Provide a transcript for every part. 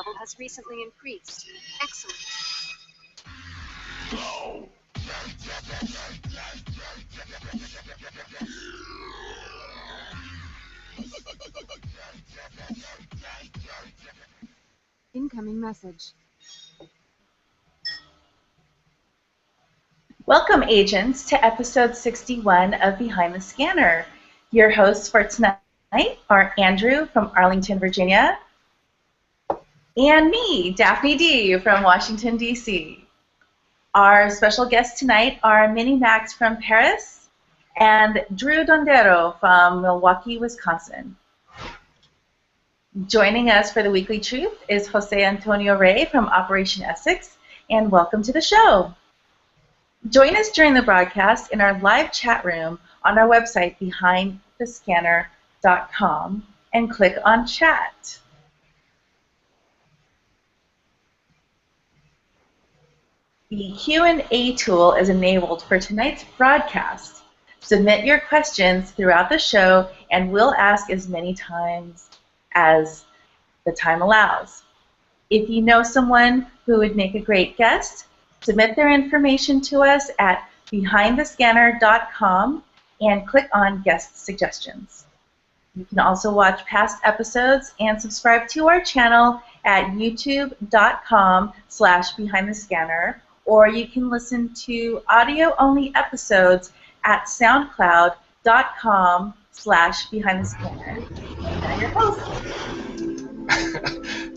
level has recently increased. Excellent. Incoming message. Welcome, agents, to episode 61 of Behind the Scanner. Your hosts for tonight are Andrew from Arlington, Virginia, and me, Daphne D. from Washington, D.C. Our special guests tonight are Minnie Max from Paris and Drew Dondero from Milwaukee, Wisconsin. Joining us for the Weekly Truth is Jose Antonio Rey from Operation Essex, and welcome to the show. Join us during the broadcast in our live chat room on our website, behindthescanner.com, and click on chat. The Q&A tool is enabled for tonight's broadcast. Submit your questions throughout the show, and we'll ask as many times as the time allows. If you know someone who would make a great guest, submit their information to us at behindthescanner.com and click on Guest Suggestions. You can also watch past episodes and subscribe to our channel at youtube.com/behindthescanner, or you can listen to audio-only episodes at soundcloud.com/behindthescanner. And your host.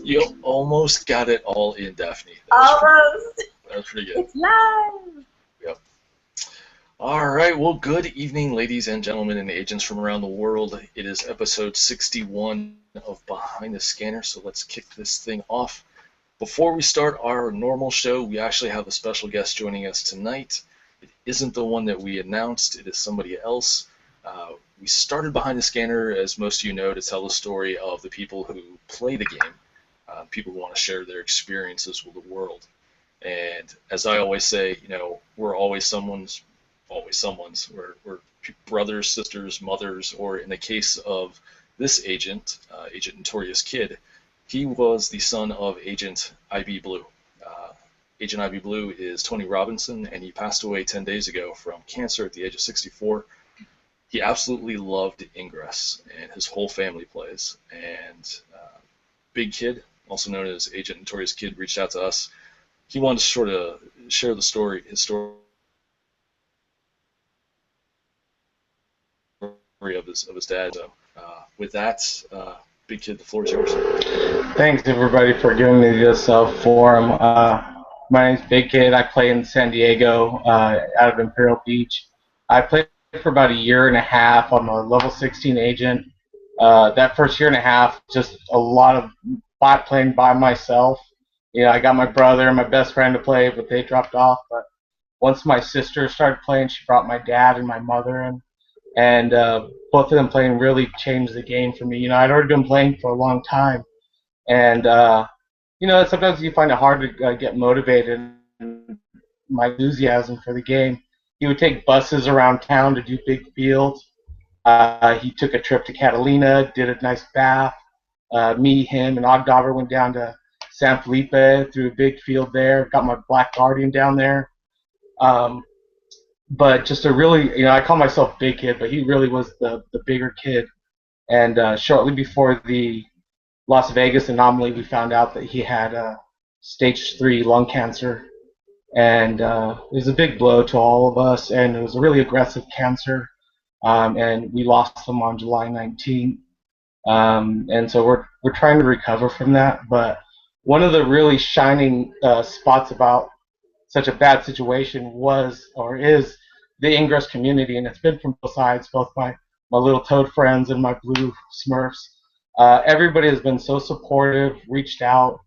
You almost got it all in, Daphne. Almost. That was pretty good. It's live. Yep. All right. Well, good evening, ladies and gentlemen and agents from around the world. It is episode 61 of Behind the Scanner, so let's kick this thing off. Before we start our normal show, we actually have a special guest joining us tonight. It isn't the one that we announced. It is somebody else. We started Behind the Scanner, as most of you know, to tell the story of the people who play the game, people who want to share their experiences with the world. And as I always say, you know, we're always someone's. We're brothers, sisters, mothers, or in the case of this agent, Agent Notorious Kid, he was the son of Agent IB Blue. Agent IB Blue is Tony Robinson, and he passed away 10 days ago from cancer at the age of 64. He absolutely loved Ingress, and his whole family plays. And Big Kid, also known as Agent Notorious Kid, reached out to us. He wanted to sort of share the story, his story of his dad. So, with that, Big Kid, the floor is yours. Thanks, everybody, for giving me this forum. My name's Big Kid. I play in San Diego, out of Imperial Beach. I played for about a year and a half. I'm a level 16 agent. That first year and a half, just a lot of bot playing by myself. You know, I got my brother and my best friend to play, but they dropped off. But once my sister started playing, she brought my dad and my mother in. And both of them playing really changed the game for me. You know, I'd already been playing for a long time. And, you know, sometimes you find it hard to get motivated. My enthusiasm for the game. He would take buses around town to do big fields. He took a trip to Catalina, did a nice bath. Me, him, and Ogdobber went down to San Felipe through a big field there. Got my Black Guardian down there. But just a really, you know, I call myself Big Kid, but he really was the bigger kid. And shortly before the Las Vegas anomaly, we found out that he had stage 3 lung cancer. And it was a big blow to all of us, and it was a really aggressive cancer. And we lost him on July 19th. And so we're trying to recover from that. But one of the really shining spots about such a bad situation was or is the Ingress community, and it's been from both sides, both my little toad friends and my blue Smurfs. Everybody has been so supportive, reached out.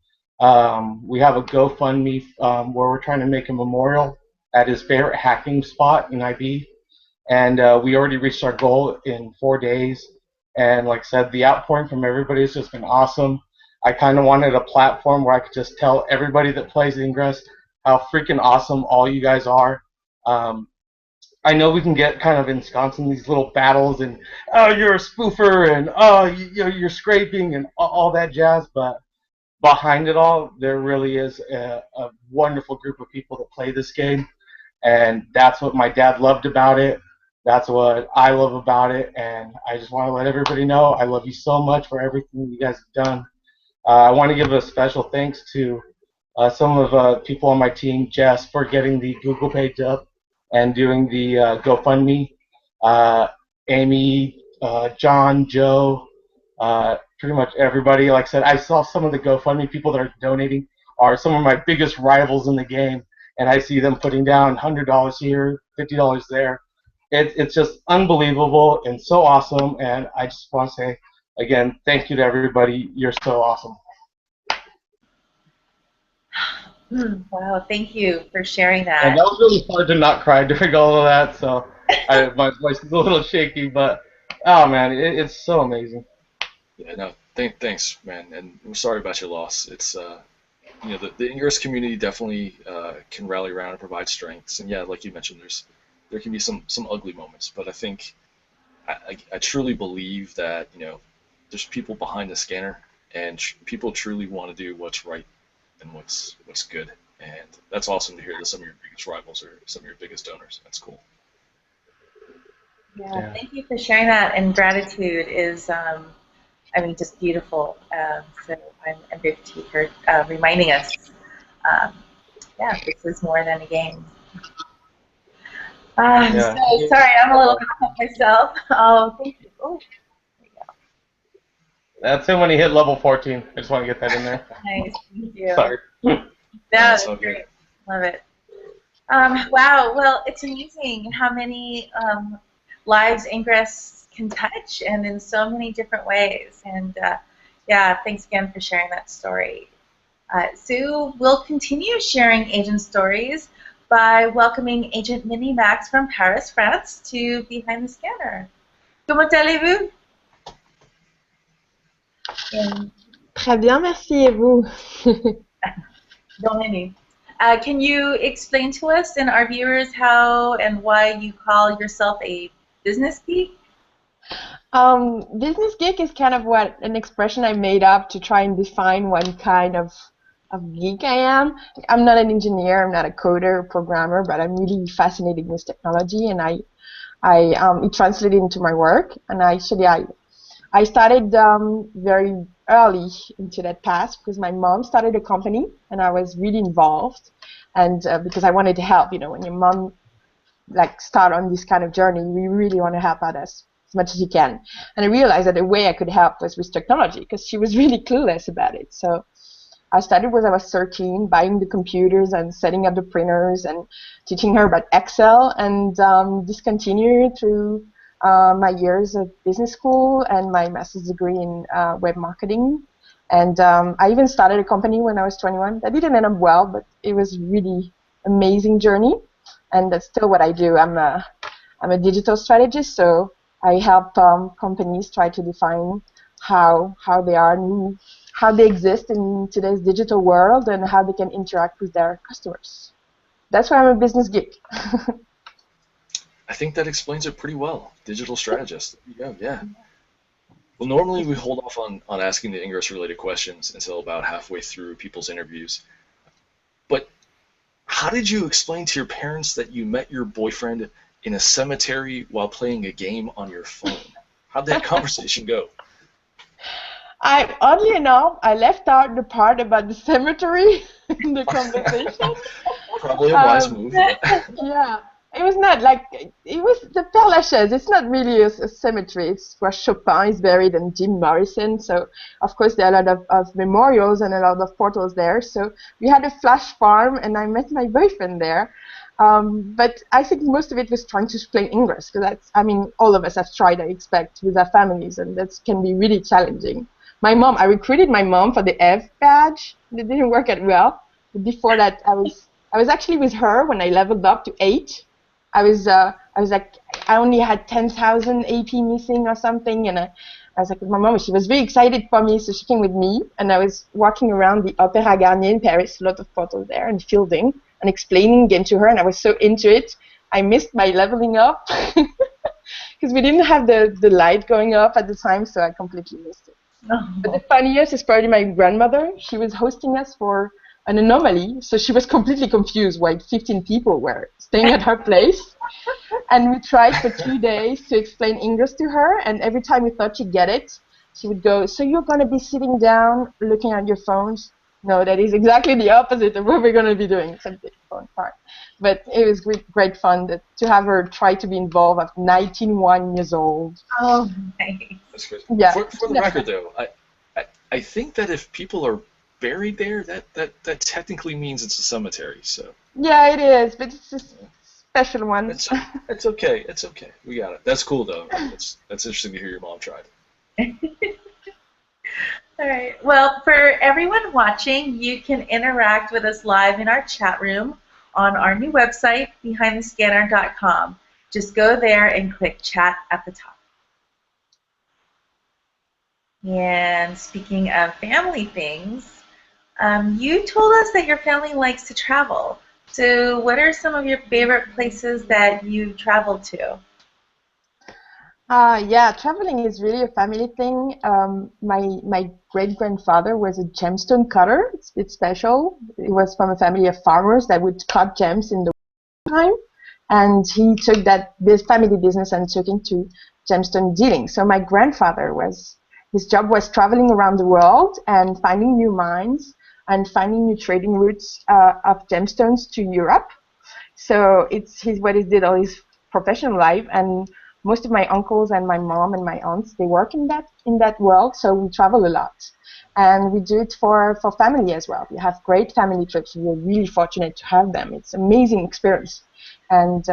We have a GoFundMe where we're trying to make a memorial at his favorite hacking spot in IB, and we already reached our goal in 4 days. And like I said, the outpouring from everybody has just been awesome. I kind of wanted a platform where I could just tell everybody that plays Ingress how freaking awesome all you guys are. I know we can get kind of ensconced in these little battles and, oh, you're a spoofer, and oh, you're scraping and all that jazz, but behind it all, there really is a wonderful group of people that play this game, and that's what my dad loved about it. That's what I love about it, and I just want to let everybody know I love you so much for everything you guys have done. I want to give a special thanks to some of people on my team, Jess, for getting the Google page up and doing the GoFundMe. Amy, John, Joe, pretty much everybody. Like I said, I saw some of the GoFundMe people that are donating are some of my biggest rivals in the game, and I see them putting down $100 here, $50 there. It's just unbelievable and so awesome, and I just want to say, again, thank you to everybody. You're so awesome. Wow, thank you for sharing that. And that was really hard to not cry during all of that, so my voice is a little shaky, but oh man, it's so amazing. Yeah, no, thanks, man, and I'm sorry about your loss. It's the Ingress community definitely can rally around and provide strengths, and yeah, like you mentioned, there can be some ugly moments, but I think I truly believe that there's people behind the scanner, and people truly want to do what's right and what's good, and that's awesome to hear that some of your biggest rivals are some of your biggest donors. That's cool. Yeah, thank you for sharing that, and gratitude is, just beautiful. So I'm grateful to hear reminding us, this is more than a game. So sorry, I'm a little bit off myself. Oh, thank you. Oh, there you go. That's him when he hit level 14. I just want to get that in there. Nice, thank you. Sorry. That's great. Love it. Wow, well, it's amazing how many lives Ingress can touch, and in so many different ways. And thanks again for sharing that story. So we'll continue sharing agent stories by welcoming Agent Minnie Max from Paris, France, to Behind the Scanner. Comment allez-vous? Très bien, merci, et vous? Bon, Minnie. Can you explain to us and our viewers how and why you call yourself a business geek? Business geek is kind of an expression I made up to try and define what kind of geek I am. I'm not an engineer, I'm not a coder or programmer, but I'm really fascinated with technology, and it translated into my work. And I started very early into that path because my mom started a company, and I was really involved, and because I wanted to help. When your mom start on this kind of journey, we really want to help others as much as you can. And I realized that the way I could help was with technology, because she was really clueless about it. So I started when I was 13, buying the computers and setting up the printers and teaching her about Excel, and this continued through my years at business school and my master's degree in web marketing. And I even started a company when I was 21. That didn't end up well, but it was really amazing journey, and that's still what I do. I'm a digital strategist, so I help companies try to define how they are and how they exist in today's digital world and how they can interact with their customers. That's why I'm a business geek. I think that explains it pretty well. Digital strategist. There you go, yeah. Well, normally we hold off on asking the Ingress-related questions until about halfway through people's interviews. But how did you explain to your parents that you met your boyfriend in a cemetery while playing a game on your phone? How'd that conversation go? Oddly enough, I left out the part about the cemetery in the conversation. Probably a wise move. Yeah, it was not it was the Père Lachaise. It's not really a cemetery. It's where Chopin is buried and Jim Morrison. So, of course, there are a lot of memorials and a lot of portals there. So we had a flash farm, and I met my boyfriend there. But I think most of it was trying to explain English, because all of us have tried, I expect, with our families, and that can be really challenging. I recruited my mom for the F badge. It didn't work out well. But before that, I was actually with her when I leveled up to 8. I was like, I only had 10,000 AP missing or something, and I was like with my mom. She was very excited for me, so she came with me, and I was walking around the Opéra Garnier in Paris, a lot of portals there, and fielding and explaining again to her, and I was so into it. I missed my leveling up because we didn't have the light going up at the time, so I completely missed it. But the funniest is probably my grandmother. She was hosting us for an anomaly, so she was completely confused why 15 people were staying at her place. And we tried for 2 days to explain Ingress to her, and every time we thought she'd get it, she would go, "So you're going to be sitting down looking at your phones?" No, that is exactly the opposite of what we're going to be doing, except the phone part. But it was great fun to have her try to be involved at 91 years old. Oh, nice. That's good. Yeah. For the record, though, I think that if people are buried there, that technically means it's a cemetery. So Yeah, it is, but it's a special one. it's okay. It's okay. We got it. That's cool, though. That's interesting to hear your mom tried. All right. Well, for everyone watching, you can interact with us live in our chat room on our new website, behindthescanner.com. Just go there and click chat at the top. And speaking of family things, you told us that your family likes to travel. So what are some of your favorite places that you've traveled to? Yeah, traveling is really a family thing. My great-grandfather was a gemstone cutter. It's special. He was from a family of farmers that would cut gems in the time, and he took this family business and took into gemstone dealing. So my grandfather his job was traveling around the world and finding new mines and finding new trading routes of gemstones to Europe. So it's what he did all his professional life, and most of my uncles and my mom and my aunts, they work in that world, so we travel a lot. And we do it for family as well. We have great family trips. We're really fortunate to have them. It's an amazing experience. And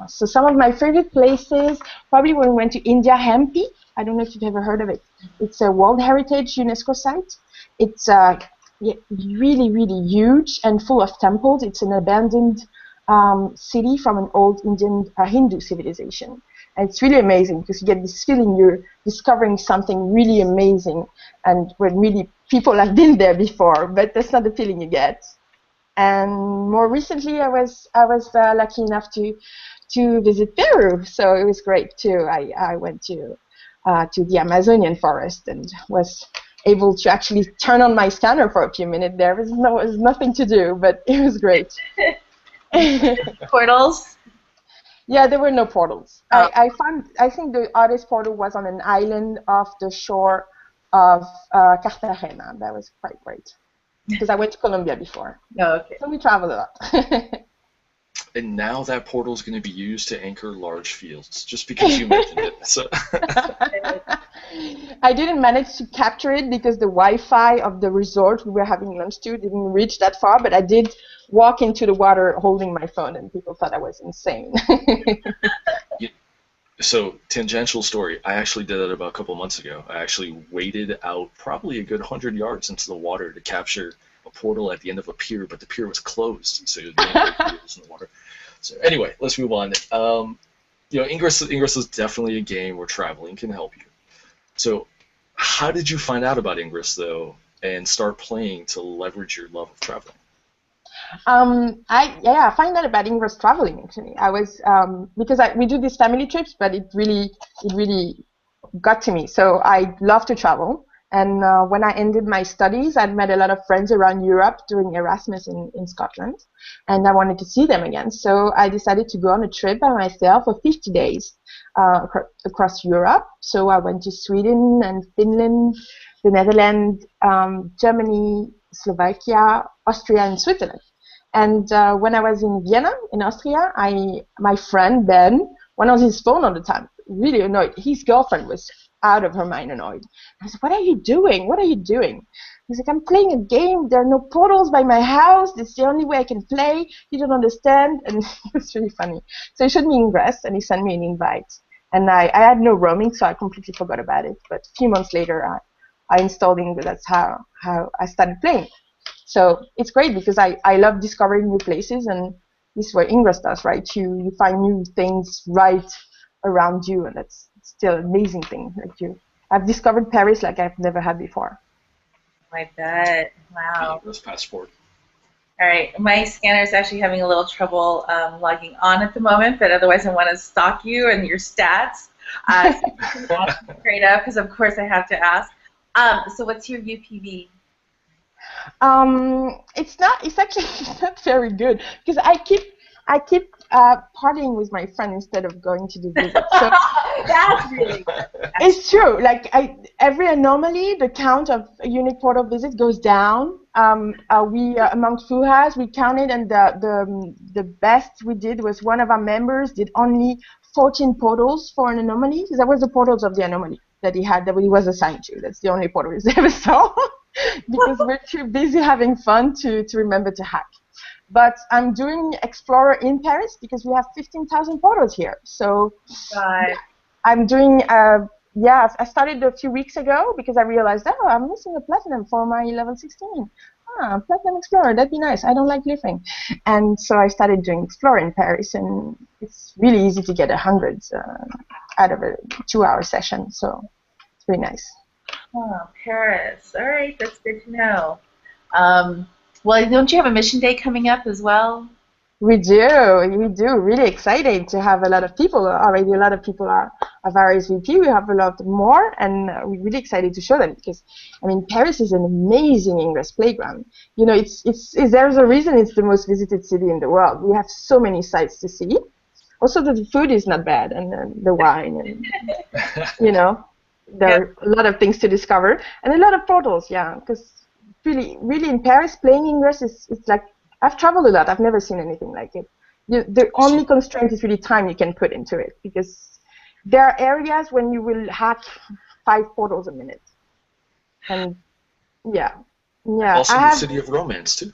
so some of my favorite places, probably when we went to India, Hampi. I don't know if you've ever heard of it. It's a World Heritage UNESCO site. It's really, really huge and full of temples. It's an abandoned city from an old Indian Hindu civilization. And it's really amazing because you get this feeling you're discovering something really amazing, and when really people have been there before, but that's not the feeling you get. And more recently, I was lucky enough to visit Peru, so it was great too. I went to the Amazonian forest and was able to actually turn on my scanner for a few minutes. There was nothing to do, but it was great. Portals? Yeah, there were no portals. Oh. I think the oddest portal was on an island off the shore of Cartagena. That was quite great. Because I went to Colombia before. Oh, okay. So we traveled a lot. And now that portal is going to be used to anchor large fields, just because you mentioned it. So. I didn't manage to capture it because the Wi-Fi of the resort we were having lunch to didn't reach that far, but I did walk into the water holding my phone, and people thought I was insane. So, tangential story, I actually did that about a couple months ago. I actually waded out probably a good 100 yards into the water to capture a portal at the end of a pier, but the pier was closed, so the pier was in the water. So anyway, let's move on. Ingress is definitely a game where traveling can help you. So how did you find out about Ingress, though, and start playing to leverage your love of traveling? I find out about Ingress traveling actually. I was because we do these family trips, but it really got to me. So I love to travel, and when I ended my studies, I'd met a lot of friends around Europe during Erasmus in Scotland, and I wanted to see them again. So I decided to go on a trip by myself for 50 days across Europe. So I went to Sweden and Finland, the Netherlands, Germany, Slovakia, Austria, and Switzerland. And when I was in Vienna, in Austria, my friend Ben went on his phone all the time, really annoyed. His girlfriend was out of her mind annoyed. I said, "What are you doing? What are you doing?" He's like, "I'm playing a game. There are no portals by my house. It's the only way I can play. You don't understand." And it was really funny. So he showed me Ingress, and he sent me an invite. And I had no roaming, so I completely forgot about it. But a few months later, I installed Ingress. That's how I started playing. So it's great because I love discovering new places, and this is what Ingress does, right? You find new things right around you, and that's still an amazing thing. I've discovered Paris like I've never had before. I bet. Wow. Ingress passport. All right. My scanner is actually having a little trouble logging on at the moment, but otherwise I want to stalk you and your stats. So you can ask straight up, because of course I have to ask. So what's your UPV? It's actually not very good because I keep partying with my friend instead of going to do visits. So That's really good. it's true. Like every anomaly, the count of unique portal visits goes down. We among FUHAs we counted, and the best we did was one of our members did only 14 portals for an anomaly. That was the portals of the anomaly that he had that he was assigned to. That's the only portal he ever saw. Because we're too busy having fun to remember to hack. But I'm doing Explorer in Paris because we have 15,000 portals here. So God. I'm doing, I started a few weeks ago because I realized, oh, I'm missing a platinum for my level 16. Platinum Explorer, that'd be nice. I don't like living. And so I started doing Explorer in Paris, and it's really easy to get 100 out of a 2-hour session. So it's really nice. Oh, Paris. All right, that's good to know. Well, don't you have a mission day coming up as well? We do. Really excited to have a lot of people. Already a lot of people are RSVP. We have a lot more, and we're really excited to show them because, I mean, Paris is an amazing Ingress playground. You know, there's a reason it's the most visited city in the world. We have so many sites to see. Also, the food is not bad, and the wine, and you know, there are a lot of things to discover, and a lot of portals. Yeah, because really in Paris, playing Ingress it's like. I've traveled a lot. I've never seen anything like it. The only constraint is really time you can put into it, because there are areas when you will hack 5 portals a minute. And yeah. Also the city of romance, too.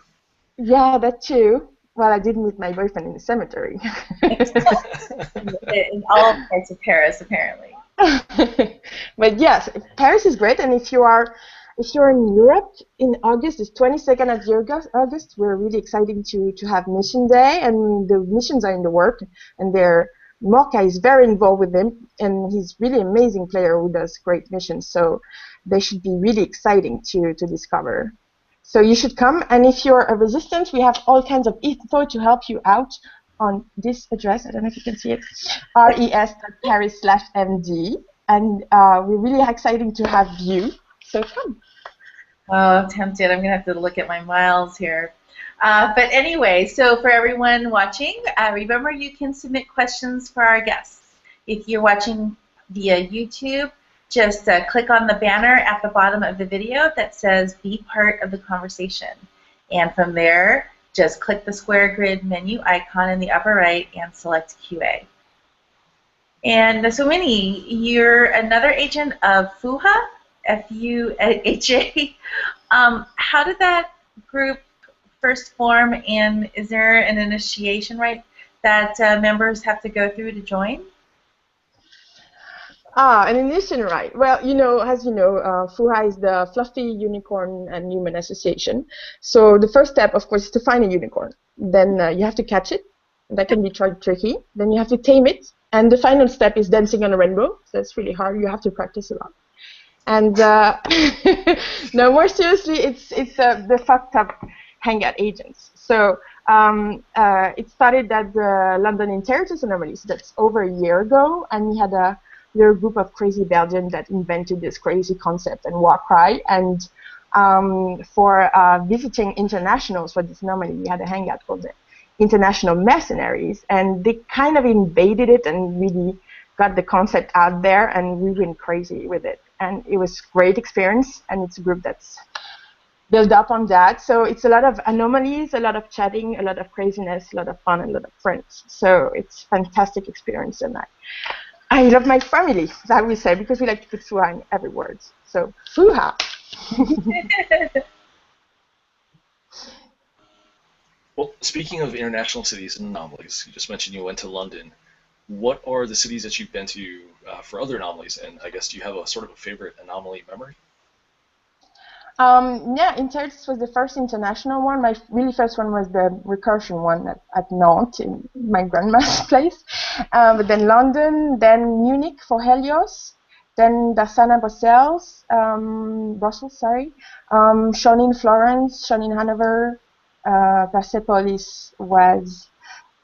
Yeah, that too. Well, I did meet my boyfriend in the cemetery. In all parts of Paris, apparently. But yes, Paris is great, and if you're in Europe in August, it's 22nd of August, we're really excited to have Mission Day, and the missions are in the work, and Morka is very involved with them, and he's really amazing player who does great missions, so they should be really exciting to discover. So you should come, and if you're a resistant, we have all kinds of info to help you out on this address. I don't know if you can see it, res.paris/md, and we're really excited to have you. So come. Oh, I'm tempted. I'm going to have to look at my miles here. But anyway, so for everyone watching, remember you can submit questions for our guests. If you're watching via YouTube, just click on the banner at the bottom of the video that says Be Part of the Conversation. And from there, just click the square grid menu icon in the upper right and select QA. And so, Minnie, you're another agent of FUHA, F-U-H-A. How did that group first form, and is there an initiation, right, that members have to go through to join? An initiation, right. Well, as you know, FUHA is the Fluffy Unicorn and Human Association. So the first step, of course, is to find a unicorn. Then you have to catch it. That can be tricky. Then you have to tame it. And the final step is dancing on a rainbow. So it's really hard. You have to practice a lot. And no, more seriously, it's the fucked up Hangout agents. So it started at the London Intelligence Anomaly. So that's over a year ago. And we had a little group of crazy Belgians that invented this crazy concept and war cry. And for visiting internationals for this anomaly, we had a hangout called the International Mercenaries. And they kind of invaded it and really got the concept out there, and we went crazy with it. And it was a great experience, and it's a group that's built up on that. So it's a lot of anomalies, a lot of chatting, a lot of craziness, a lot of fun, and a lot of friends. So it's a fantastic experience, and I love my family, I will say, because we like to put FUHA in every word. So, FUHA! Well, speaking of international cities and anomalies, you just mentioned you went to London. What are the cities that you've been to for other anomalies? And I guess, do you have a sort of a favorite anomaly memory? Yeah, Intelligence was the first international one. My really first one was the recursion one at Nantes, in my grandma's place. But then London, then Munich for Helios, then Darsana, Brussels, Sean in Florence, Sean in Hanover, Persepolis was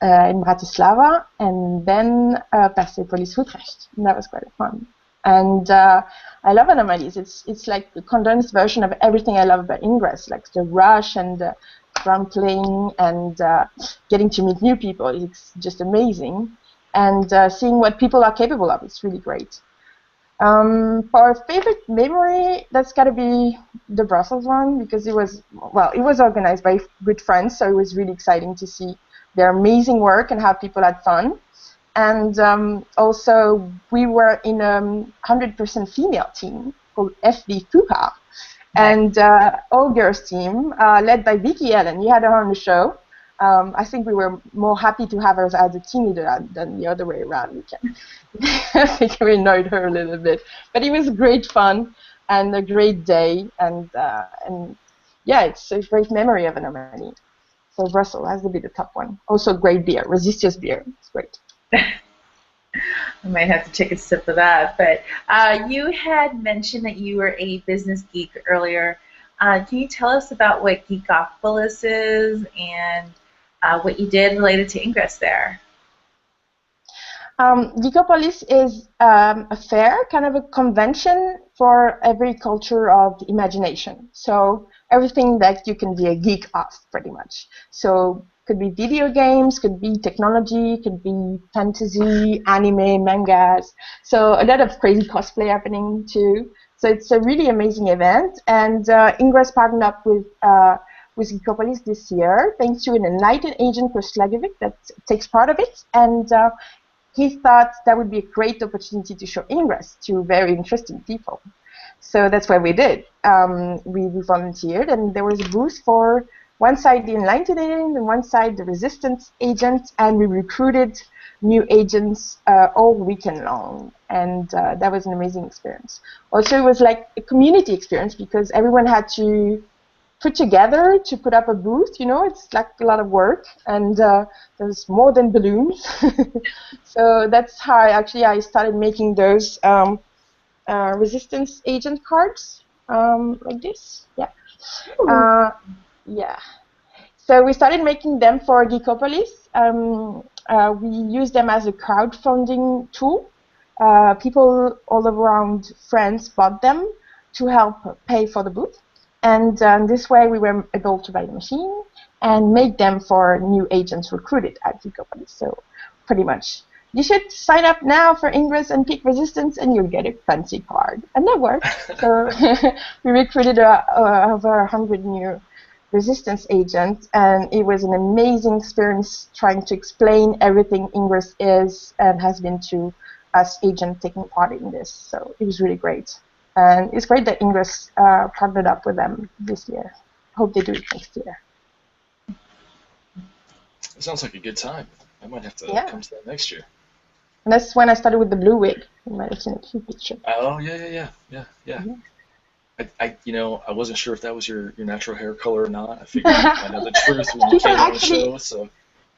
in Bratislava, and then Persepolis Utrecht. And that was quite fun. And I love anomalies. It's like a condensed version of everything I love about Ingress, like the rush and the role playing and getting to meet new people. It's just amazing. And seeing what people are capable of, it's really great. For a favorite memory, that's got to be the Brussels one, because it was organized by good friends, so it was really exciting to see their amazing work and how people had fun. And also, we were in a 100% female team called FV Fuha, and all girls team led by Vicky Ellen. You had her on the show. I think we were more happy to have her as a team leader than the other way around. I think we annoyed her a little bit, but it was great fun and a great day, and yeah, it's a great memory of an anomaly. So Brussels has to be the top one. Also, great beer, Resistance beer. It's great. I might have to take a sip of that. But you had mentioned that you were a business geek earlier. Can you tell us about what Geekopolis is and what you did related to Ingress there? Geekopolis is a fair, kind of a convention for every culture of the imagination. So everything that you can be a geek of, pretty much. So could be video games, could be technology, could be fantasy, anime, mangas. So a lot of crazy cosplay happening too. So it's a really amazing event. And Ingress partnered up with Geekopolis this year, thanks to an enlightened agent, Slagovic, that takes part of it. And he thought that would be a great opportunity to show Ingress to very interesting people. So that's what we did. We volunteered, and there was a booth for one side the enlightened agent and one side the resistance agent, and we recruited new agents all weekend long, and that was an amazing experience. Also, it was like a community experience because everyone had to put together to put up a booth. You know, it's like a lot of work, and there's more than balloons. So that's how I started making those resistance agent cards like this. Yeah. Yeah. So we started making them for Geekopolis. We use them as a crowdfunding tool. People all around France bought them to help pay for the booth. And this way we were able to buy the machine and make them for new agents recruited at Geekopolis. So pretty much, you should sign up now for Ingress and pick Resistance and you'll get a fancy card. And that worked. So we recruited over 100 new Resistance agents, and it was an amazing experience trying to explain everything Ingress is and has been to us agents taking part in this. So it was really great. And it's great that Ingress partnered up with them this year. Hope they do it next year. It sounds like a good time. I might have to come to that next year. And that's when I started with the blue wig. You might have seen a cute picture. Oh, yeah. Mm-hmm. I wasn't sure if that was your natural hair color or not. I figured I know the truth when you came on the show. So.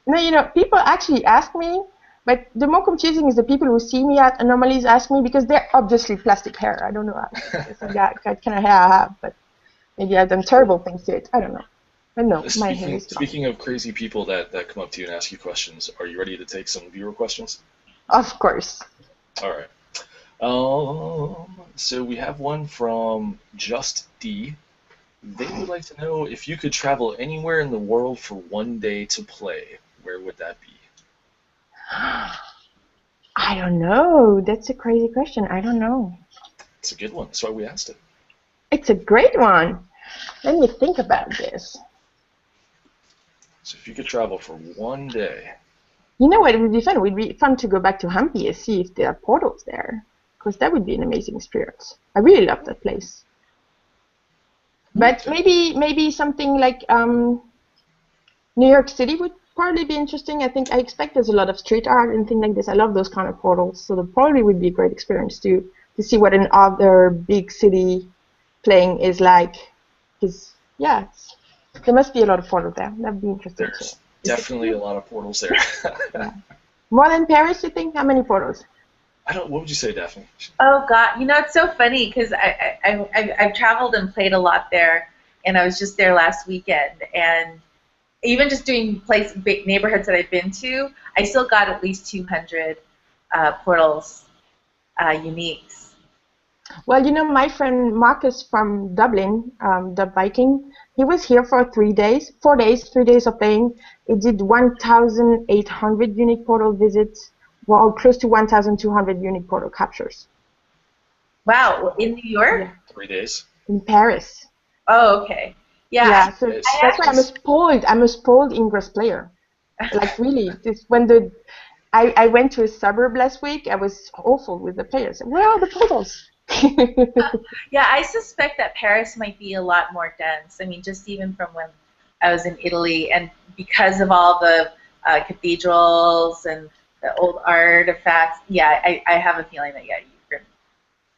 No, people actually ask me, but the more confusing is the people who see me at anomalies ask me because they're obviously plastic hair. I don't know what kind of hair I have, but maybe I've done terrible things to it. I don't know. But no, my hair is Speaking of crazy people that come up to you and ask you questions, are you ready to take some viewer questions? Of course. All right. So we have one from Just D. They would like to know if you could travel anywhere in the world for one day to play, where would that be? I don't know. That's a crazy question. I don't know. It's a good one. That's why we asked it. It's a great one. Let me think about this. So if you could travel for one day. You know what? It would be fun. It would be fun to go back to Hampi and see if there are portals there. Because that would be an amazing experience. I really love that place. But maybe something like New York City would probably be interesting. I expect there's a lot of street art and things like this. I love those kind of portals. So that probably would be a great experience to see what another big city playing is like. Because, yeah, there must be a lot of portals there. That would be interesting. There's definitely a lot of portals there. Yeah. More than Paris, you think? How many portals? What would you say, Daphne? Oh, God. It's so funny because I've traveled and played a lot there, and I was just there last weekend. And even just doing big neighborhoods that I've been to, I still got at least 200 portals, uniques. Well, my friend Marcus from Dublin, the Viking, he was here for 3 days, 4 days, 3 days of playing. He did 1,800 unique portal visits, well, close to 1,200 unique portal captures. Wow, in New York? Yeah. 3 days. In Paris. Oh, okay. Yeah. Yeah, so that's why I'm a spoiled Ingress player. Like really, I went to a suburb last week. I was awful with the players. Where are the portals? Yeah, I suspect that Paris might be a lot more dense. I mean, just even from when I was in Italy, and because of all the cathedrals and the old artifacts, yeah, I have a feeling that, yeah,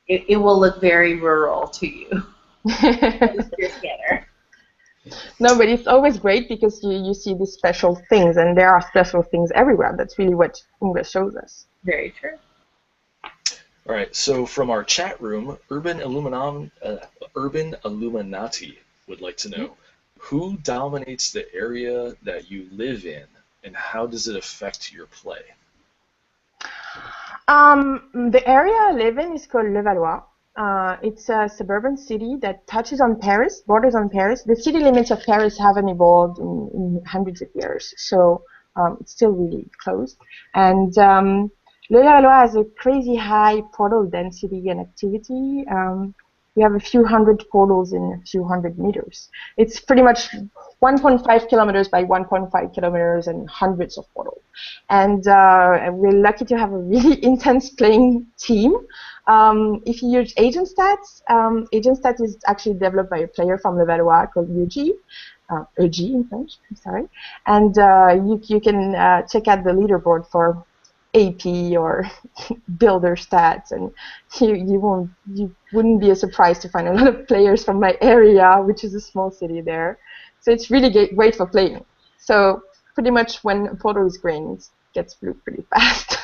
it will look very rural to you. Your scanner. No, but it's always great because you see these special things, and there are special things everywhere. That's really what Ingress shows us. Very true. All right, so from our chat room, Urban Illuminati would like to know, who dominates the area that you live in, and how does it affect your play? The area I live in is called Levallois. It's a suburban city that touches on Paris, borders on Paris. The city limits of Paris haven't evolved in hundreds of years, so it's still really close. And Levallois has a crazy high portal density and activity. We have a few hundred portals in a few hundred meters. It's pretty much 1.5 kilometers by 1.5 kilometers and hundreds of portals. And we're lucky to have a really intense playing team. If you use Agent Stats, Agent Stats is actually developed by a player from Levallois called EG in French, I'm sorry. And you can check out the leaderboard for AP or builder stats, and you wouldn't be surprised to find a lot of players from my area, which is a small city there. So it's really great for playing. So pretty much when a portal is green, it gets blue pretty fast.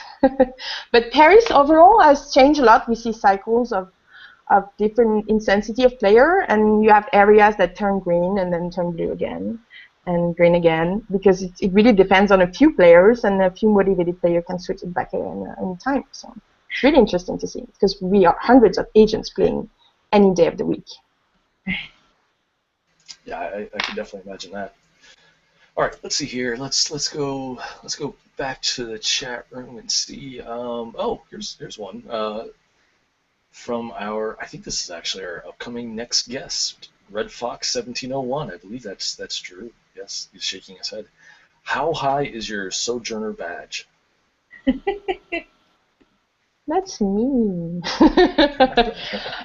But Paris overall has changed a lot. We see cycles of different intensity of player, and you have areas that turn green and then turn blue again and green again, because it really depends on a few players, and a few motivated players can switch it back in time. So it's really interesting to see, because we are hundreds of agents playing any day of the week. Yeah, I can definitely imagine that. All right, let's see here. Let's go back to the chat room and see. Oh, here's one from our. I think this is actually our upcoming next guest, Red Fox 1701. I believe that's Drew. Yes, he's shaking his head. How high is your Sojourner badge? That's me.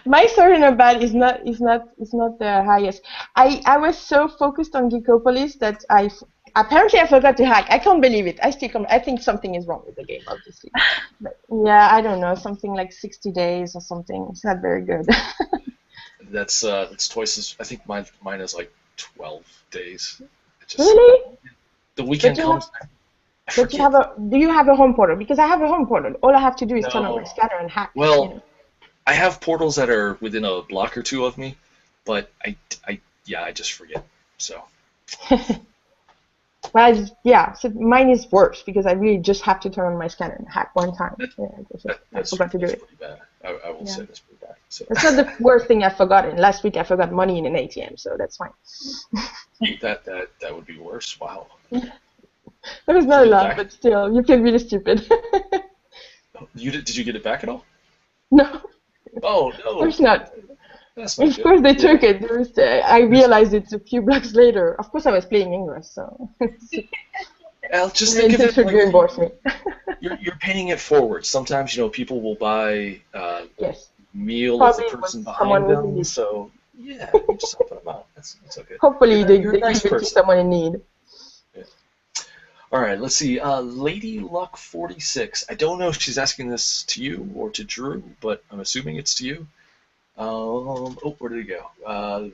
My Sojourner badge is not the highest. I was so focused on Geekopolis that apparently I forgot to hack. I can't believe it. I think something is wrong with the game, obviously. But yeah, I don't know, something like 60 days or something. It's not very good. That's twice as. I think mine is like 12 days. Really? The weekend comes. But do you have a home portal? Because I have a home portal. All I have to do is turn on my scanner and hack. Well, I have portals that are within a block or two of me, but I just forget. So. Well, yeah. So mine is worse because I really just have to turn on my scanner and hack one time. I forgot to do it. Pretty bad. I will say that's pretty bad. So. It's not the worst thing I've forgotten. Last week I forgot money in an ATM, so that's fine. that would be worse. Wow. It was not a lot, but still, you feel really stupid. Did you get it back at all? No. Oh no. Of course not. That's not of course they took it. I realized it a few blocks later. Of course I was playing Ingress, so. Well, just think of it like reimburse me. you're paying it forward. Sometimes people will buy meal Probably of the person behind them. So yeah, you just help them out. That's okay. Hopefully they give nice it to someone in need. All right, let's see. Lady Luck 46. I don't know if she's asking this to you or to Drew, but I'm assuming it's to you. Where did it go?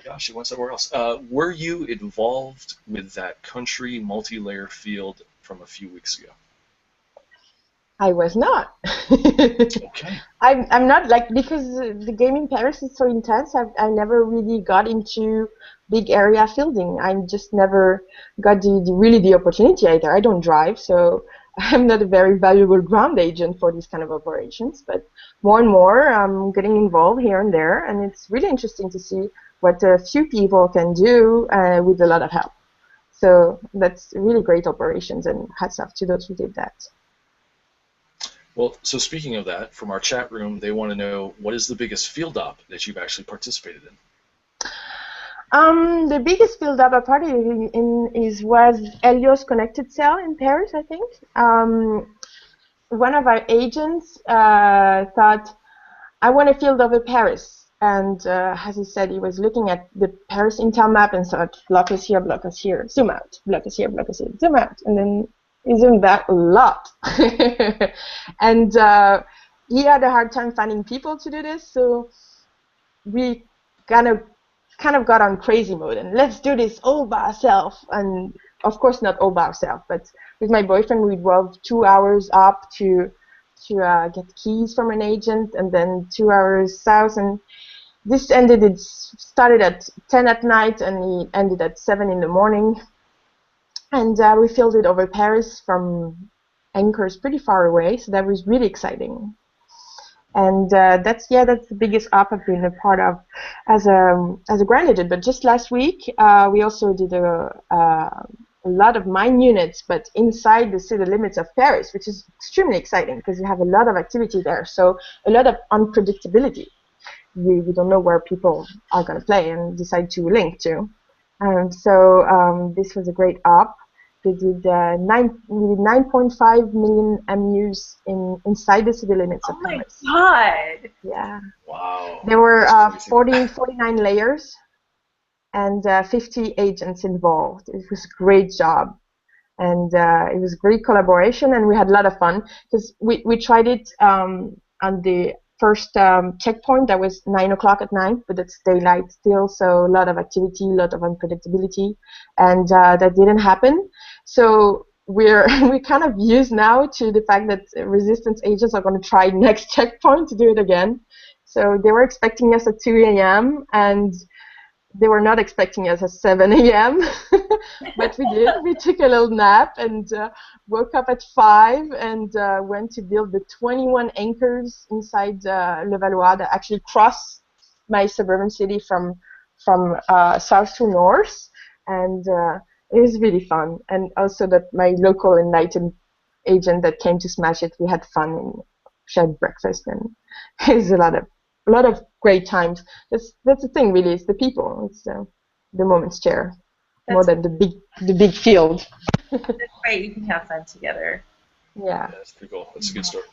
Gosh, it went somewhere else. Were you involved with that country multi-layer field from a few weeks ago? I was not. Okay. I'm not, because the game in Paris is so intense. I never really got into big area fielding. I just never got the opportunity either. I don't drive, so I'm not a very valuable ground agent for these kind of operations, but more and more I'm getting involved here and there, and it's really interesting to see what a few people can do with a lot of help. So that's really great operations, and hats off to those who did that. Well, so speaking of that, from our chat room, they want to know, what is the biggest field op that you've actually participated in? The biggest field op I participated in was Helios Connected Cell in Paris, I think. One of our agents thought, I want a field over Paris. And as he said, he was looking at the Paris Intel map and thought, block us here, zoom out, block us here, zoom out. And then he zoomed out a lot. And he had a hard time finding people to do this, so we kind of got on crazy mode and let's do this all by ourselves. And of course not all by ourselves, but with my boyfriend we drove 2 hours up to get keys from an agent, and then 2 hours south, and this started at 10 at night and it ended at 7 in the morning, and we filled it over Paris from anchors pretty far away, so that was really exciting. And that's the biggest op I've been a part of as a ground agent. But just last week, we also did a lot of mine units, but inside the city limits of Paris, which is extremely exciting because you have a lot of activity there. So a lot of unpredictability. We don't know where people are going to play and decide to link to. So this was a great op. We did 9.5 million MUs inside the city limits of Paris. Oh my God! Yeah. Wow. There were 49 layers and 50 agents involved. It was a great job, and it was a great collaboration, and we had a lot of fun because we tried it on the first checkpoint. That was 9 o'clock at night, but it's daylight still, so a lot of activity, a lot of unpredictability, and that didn't happen. So we're kind of used now to the fact that resistance agents are going to try next checkpoint to do it again. So they were expecting us at 2 a.m. and they were not expecting us at 7 a.m. But we did. We took a little nap and woke up at 5 and went to build the 21 anchors inside Levallois that actually cross my suburban city from south to north. And it was really fun. And also that my local enlightened agent that came to smash it, we had fun and shared breakfast, and it was a lot of great times. That's the thing, really. It's the people. It's the moments share more than the big field. That's great. You can have fun together. Yeah. That's pretty cool. That's a good story.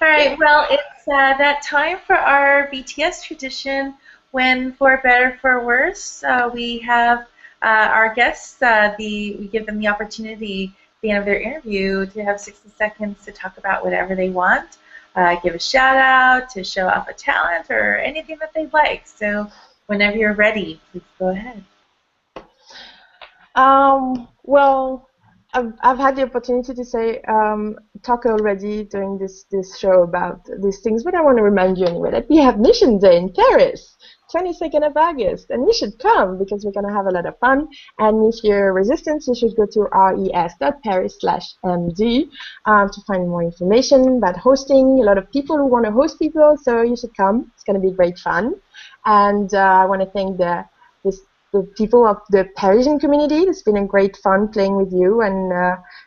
All right. Well, it's that time for our BTS tradition. When, for better for worse, we have our guests. We give them the opportunity at the end of their interview to have 60 seconds to talk about whatever they want. Give a shout out, to show off a talent, or anything that they like. So whenever you're ready, please go ahead. Well, I've had the opportunity to talk already during this show about these things, but I want to remind you anyway that we have Mission Day in Paris, 22nd of August, and you should come because we're going to have a lot of fun. And if you're resistant, you should go to res.paris/md to find more information about hosting. A lot of people who want to host people, so you should come. It's going to be great fun. And I want to thank the people of the Parisian community. It's been a great fun playing with you and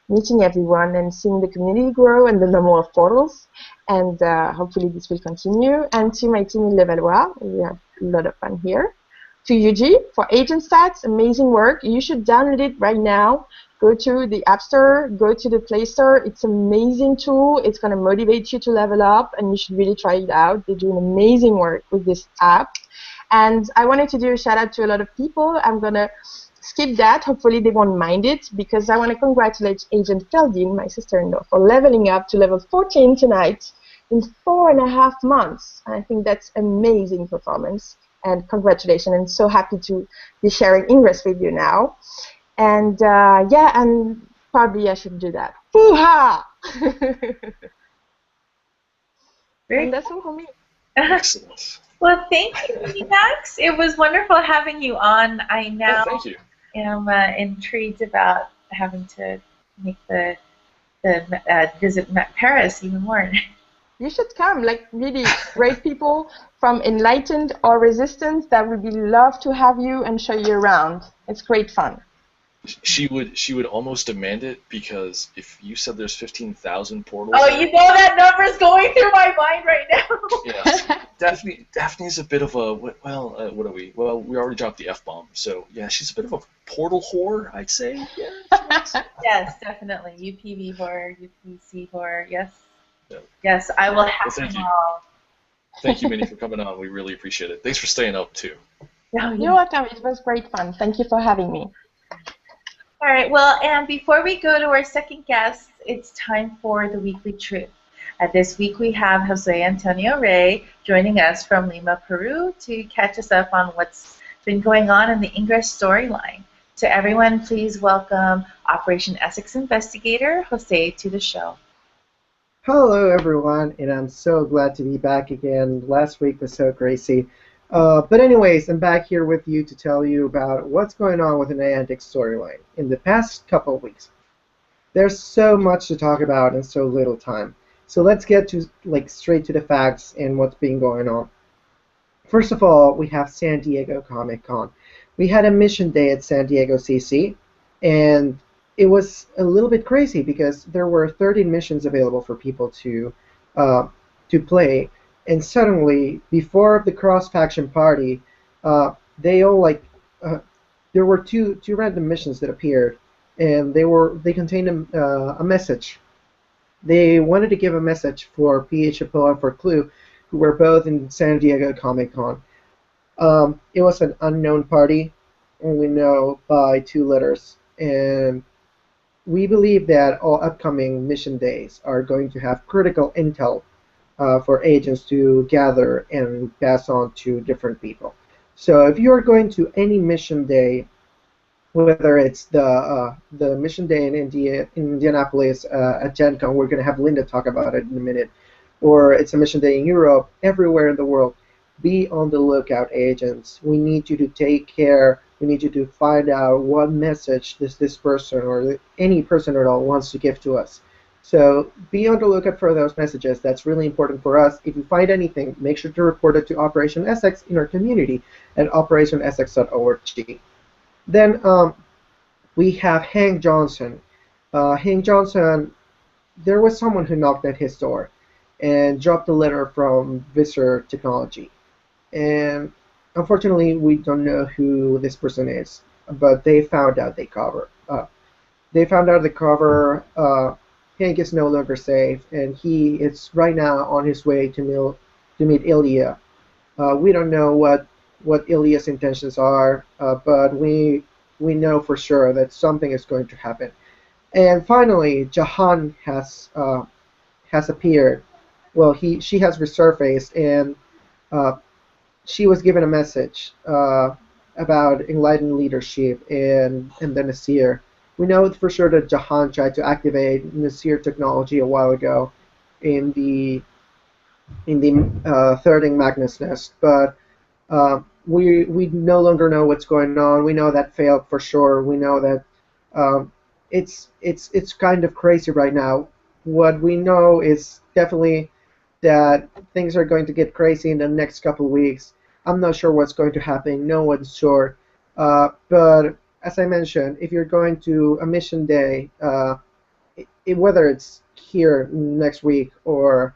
meeting everyone and seeing the community grow and the number of portals. And hopefully this will continue. And to my team in Levallois, we have a lot of fun here. To UG for Agent Stats, amazing work. You should download it right now. Go to the App Store, go to the Play Store. It's an amazing tool. It's going to motivate you to level up, and you should really try it out. They're doing amazing work with this app. And I wanted to do a shout out to a lot of people. I'm going to skip that. Hopefully they won't mind it, because I want to congratulate Agent Feldin, my sister-in-law, for leveling up to level 14 tonight in 4.5 months. I think that's amazing performance. And congratulations. I'm so happy to be sharing Ingress with you now. And and probably I should do that. Hoo-ha! And that's all for me. Excellent. Well, thank you, Minnie Max. It was wonderful having you on. I now thank you. am intrigued about having to make the visit Paris even more. You should come, like really great people from Enlightened or Resistance that would be love to have you and show you around. It's great fun. She would almost demand it, because if you said there's 15,000 portals. Oh, you know that number's going through my mind right now. Yeah, Daphne's a bit of a what are we? Well, we already dropped the F-bomb, so yeah, she's a bit of a portal whore, I'd say. Yeah. Yes, definitely. UPV whore, UPC whore. Yes. Yeah. Yes, I will have thank them you. all. Thank you, Minnie, for coming on. We really appreciate it. Thanks for staying up too. You're welcome. It was great fun. Thank you for having me. All right, well, and before we go to our second guest, it's time for the Weekly Truth. This week we have Jose Antonio Rey joining us from Lima, Peru, to catch us up on what's been going on in the Ingress storyline. So everyone, please welcome Operation Essex investigator Jose to the show. Hello, everyone, and I'm so glad to be back again. Last week was so crazy. But anyways, I'm back here with you to tell you about what's going on with the Niantic storyline in the past couple of weeks. There's so much to talk about and so little time. So let's get to straight to the facts and what's been going on. First of all, we have San Diego Comic-Con. We had a mission day at San Diego CC, and it was a little bit crazy because there were 13 missions available for people to play. And suddenly, before the cross-faction party, they all there were two random missions that appeared, and they contained a message. They wanted to give a message for PHPO and for Clue, who were both in San Diego Comic-Con. It was an unknown party, only know by 2 letters, and we believe that all upcoming mission days are going to have critical intel for agents to gather and pass on to different people. So if you're going to any mission day, whether it's the mission day in Indianapolis at Gen Con, we're going to have Linda talk about it in a minute, or it's a mission day in Europe, everywhere in the world, be on the lookout, agents. We need you to take care. We need you to find out what message this person or any person at all wants to give to us. So be on the lookout for those messages. That's really important for us. If you find anything, make sure to report it to Operation Essex in our community at operationessex.org. Then we have Hank Johnson. Hank Johnson, there was someone who knocked at his door and dropped a letter from Visor Technology. And unfortunately, we don't know who this person is, but they found out the cover. Hank is no longer safe, and he is right now on his way to meet Ilya. We don't know what Ilya's intentions are, but we know for sure that something is going to happen. And finally, Jahan has appeared. Well, she has resurfaced, and she was given a message about enlightened leadership and the Nasir. We know for sure that Jahan tried to activate Nasir technology a while ago in the third Magnus Nest, but we no longer know what's going on. We know that failed for sure. We know that it's kind of crazy right now. What we know is definitely that things are going to get crazy in the next couple of weeks. I'm not sure what's going to happen. No one's sure. But as I mentioned, if you're going to a mission day, whether it's here next week or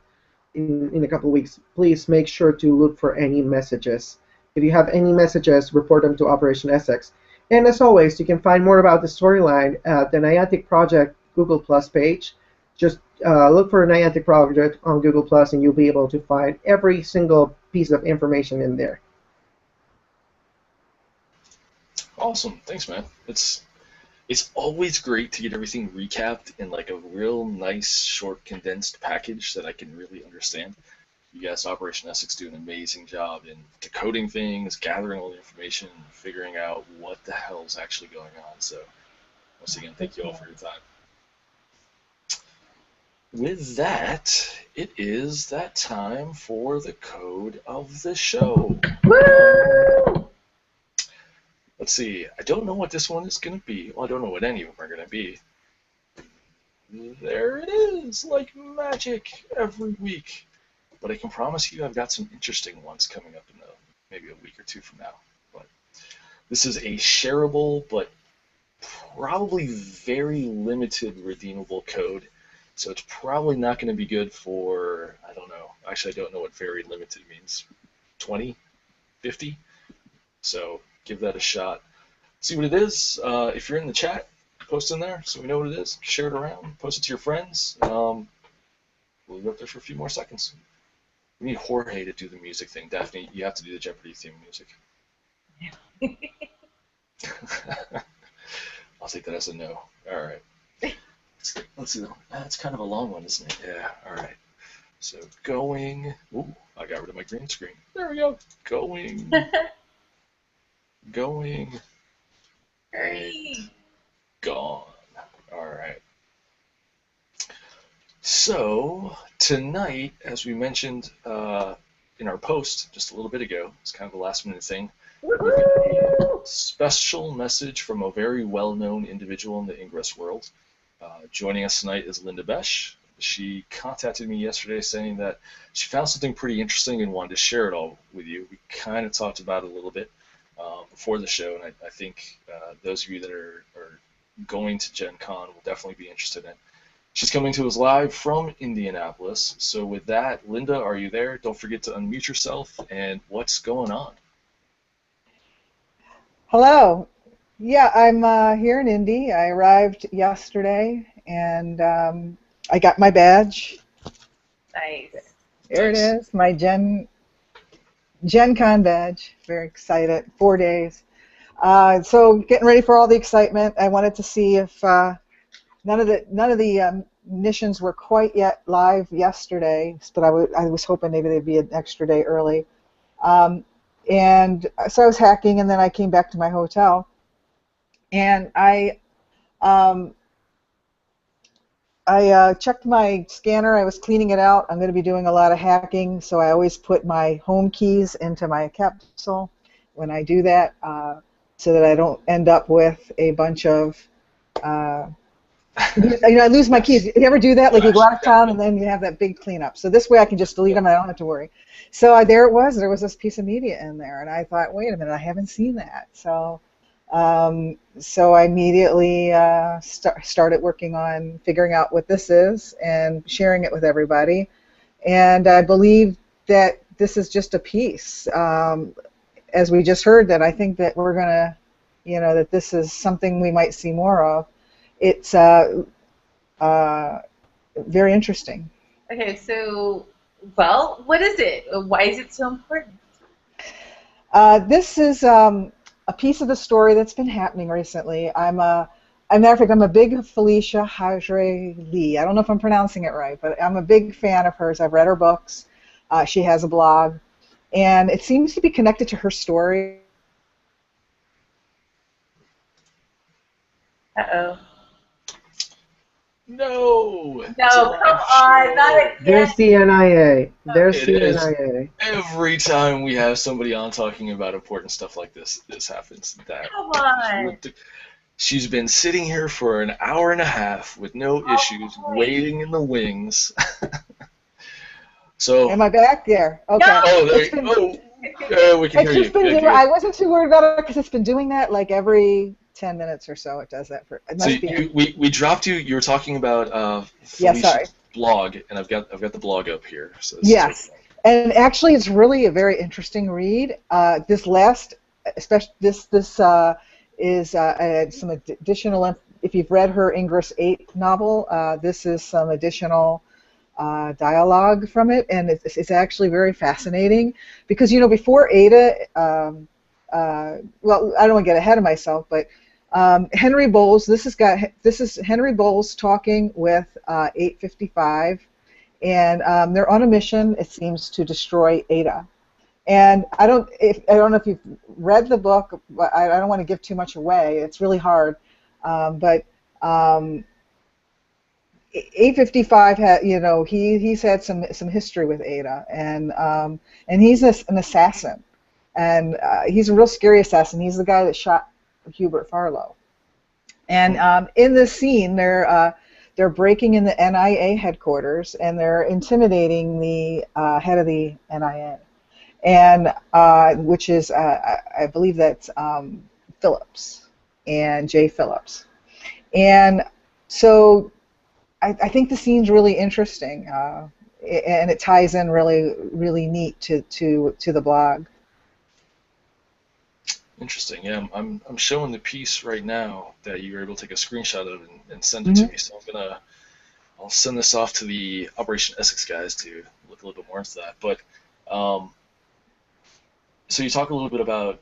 in a couple of weeks, please make sure to look for any messages. If you have any messages, report them to Operation Essex. And as always, you can find more about the storyline at the Niantic Project Google Plus page. Just look for a Niantic Project on Google Plus, and you'll be able to find every single piece of information in there. Awesome, thanks, man. It's always great to get everything recapped in like a real nice, short, condensed package that I can really understand. You guys, Operation Essex, do an amazing job in decoding things, gathering all the information, and figuring out what the hell is actually going on. So, once again, thank you all for your time. With that, it is that time for the code of the show. Woo! Let's see. I don't know what this one is going to be. Well, I don't know what any of them are going to be. there it is, like magic every week. But I can promise you I've got some interesting ones coming up in maybe a week or two from now. But this is a shareable but probably very limited redeemable code. So it's probably not going to be good for, I don't know. Actually, I don't know what very limited means. 20? 50? So give that a shot. See what it is. If you're in the chat, post in there so we know what it is. Share it around. Post it to your friends. We'll be up there for a few more seconds. We need Jorge to do the music thing. Daphne, you have to do the Jeopardy theme music. I'll take that as a no. All right. Let's see. That's kind of a long one, isn't it? Yeah. All right. So going. Ooh, I got rid of my green screen. There we go. Going. Going. Hurry. Gone. All right. So tonight, as we mentioned in our post just a little bit ago, it's kind of a last-minute thing. We've got a special message from a very well-known individual in the Ingress world. Joining us tonight is Linda Besh. She contacted me yesterday saying that she found something pretty interesting and wanted to share it all with you. We kind of talked about it a little bit before the show, and I think those of you that are going to Gen Con will definitely be interested in it. She's coming to us live from Indianapolis. So with that, Linda, are you there? Don't forget to unmute yourself. And what's going on? Hello. Yeah, I'm here in Indy. I arrived yesterday, and I got my badge. Nice. There it is, my Gen Con badge. Very excited. 4 days. So getting ready for all the excitement. I wanted to see if none of the missions were quite yet live yesterday, but I was hoping maybe they'd be an extra day early. And so I was hacking, and then I came back to my hotel, and I checked my scanner. I was cleaning it out. I'm going to be doing a lot of hacking, so I always put my home keys into my capsule when I do that, so that I don't end up with a bunch of I lose my keys. You ever do that? Like you go out of town and then you have that big cleanup. So this way I can just delete them and I don't have to worry. So there it was. There was this piece of media in there, and I thought, wait a minute, I haven't seen that. So so I immediately started working on figuring out what this is and sharing it with everybody. And I believe that this is just a piece. As we just heard, that I think that we're going to, that this is something we might see more of. It's very interesting. Okay, so, well, what is it? Why is it so important? This is a piece of the story that's been happening recently. As a matter of fact, I'm a big Felicia Hajre Lee. I don't know if I'm pronouncing it right, but I'm a big fan of hers. I've read her books. She has a blog, and it seems to be connected to her story. No, No, come on, not again. There's the NIA. There's It the is. NIA. Every time we have somebody on talking about important stuff like this happens. Come on. She's been sitting here for an hour and a half with no issues, waiting in the wings. So. Am I back there? Okay. No. Oh, there you go. Yeah, we can hear you. Good. I wasn't too worried about it because it's been doing that like every 10 minutes or so. It does that for. It must be. We dropped you. You were talking about Felicia's blog, and I've got the blog up here. So yes, and actually, it's really a very interesting read. This last, especially this is some additional. If you've read her Ingress 8 novel, this is some additional dialogue from it, and it's actually very fascinating because before Ada, well, I don't want to get ahead of myself, but Henry Bowles. This is Henry Bowles talking with 855, and they're on a mission. It seems to destroy Ada, and I don't know if you've read the book, but I don't want to give too much away. It's really hard, but 855 had, he's had some history with Ada, and he's an assassin, and he's a real scary assassin. He's the guy that shot Hubert Farlow. And in this scene, they're breaking in the NIA headquarters, and they're intimidating the head of the NIA, and which is, I believe that's Phillips, and Jay Phillips. And so I think the scene's really interesting, and it ties in really neat to the blog. Interesting. Yeah, I'm showing the piece right now that you were able to take a screenshot of and send it to me. So I'll send this off to the Operation Essex guys to look a little bit more into that. But so you talk a little bit about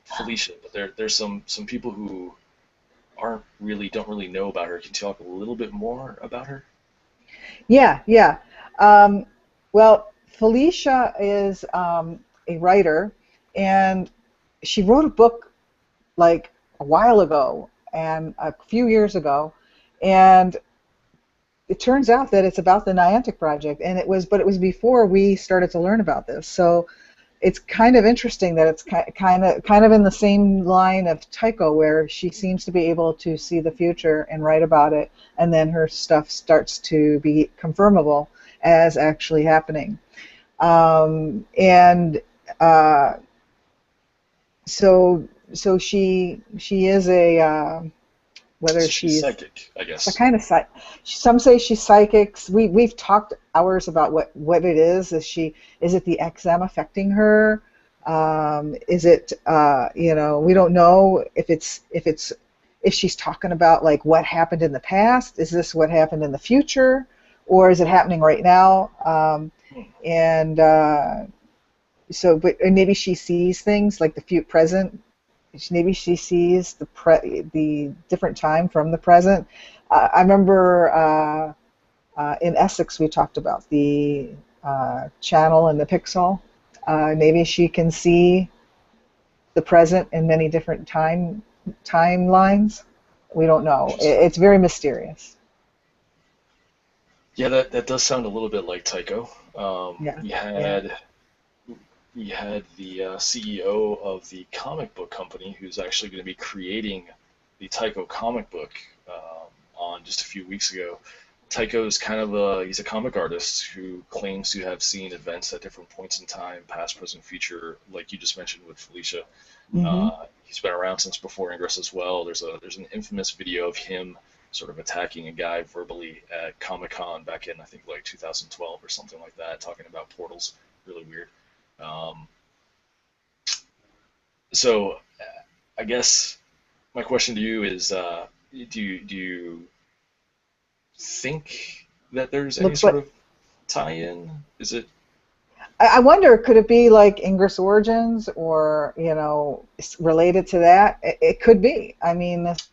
Felicia, but there's some people who don't really know about her. Can you talk a little bit more about her? Yeah. Well, Felicia is a writer, and she wrote a book like a while ago, and a few years ago, and it turns out that it's about the Niantic project, and it was before we started to learn about this. So it's kind of interesting that it's kind of in the same line of Tycho, where she seems to be able to see the future and write about it, and then her stuff starts to be confirmable as actually happening. So she is a whether So she's psychic, I guess. a kind of some say she's psychic. We've talked hours about what it is. Is it the XM affecting her? Is it we don't know if she's talking about like what happened in the past. Is this what happened in the future, or is it happening right now? But maybe she sees things like the present. Maybe she sees the different time from the present. I remember in Essex we talked about the channel and the pixel. Maybe she can see the present in many different timelines. We don't know. It's very mysterious. Yeah, that does sound a little bit like Tycho. We had the CEO of the comic book company who's actually going to be creating the Tycho comic book on just a few weeks ago. Tycho's he's a comic artist who claims to have seen events at different points in time, past, present, future, like you just mentioned with Felicia. He's been around since before Ingress as well. There's an infamous video of him sort of attacking a guy verbally at Comic-Con back in, I think, like 2012 or something like that, talking about portals. Really weird. So I guess my question to you is, do you think that there's any sort of tie-in? Is it? I wonder, could it be like Ingress Origins, or related to that? It could be. I mean, this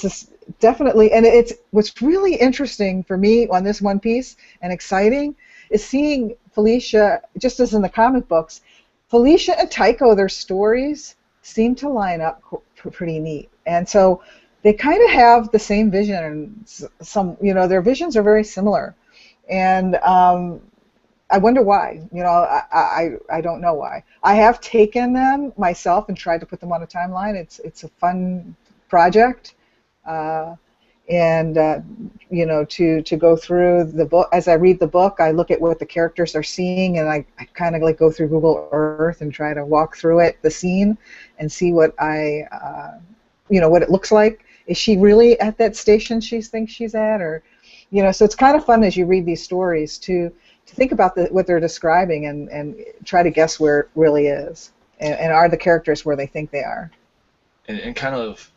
is definitely, and it's what's really interesting for me on this one piece and exciting is seeing Felicia, just as in the comic books, Felicia and Tycho, their stories seem to line up pretty neat, and so they kind of have the same vision, and their visions are very similar, and I wonder why. I don't know why. I have taken them myself and tried to put them on a timeline. It's a fun project, to go through the book. As I read the book, I look at what the characters are seeing, and I kind of like go through Google Earth and try to walk through the scene, and see what what it looks like. Is she really at that station she thinks she's at, or so it's kind of fun as you read these stories to think about what they're describing and try to guess where it really is, and are the characters where they think they are. And kind of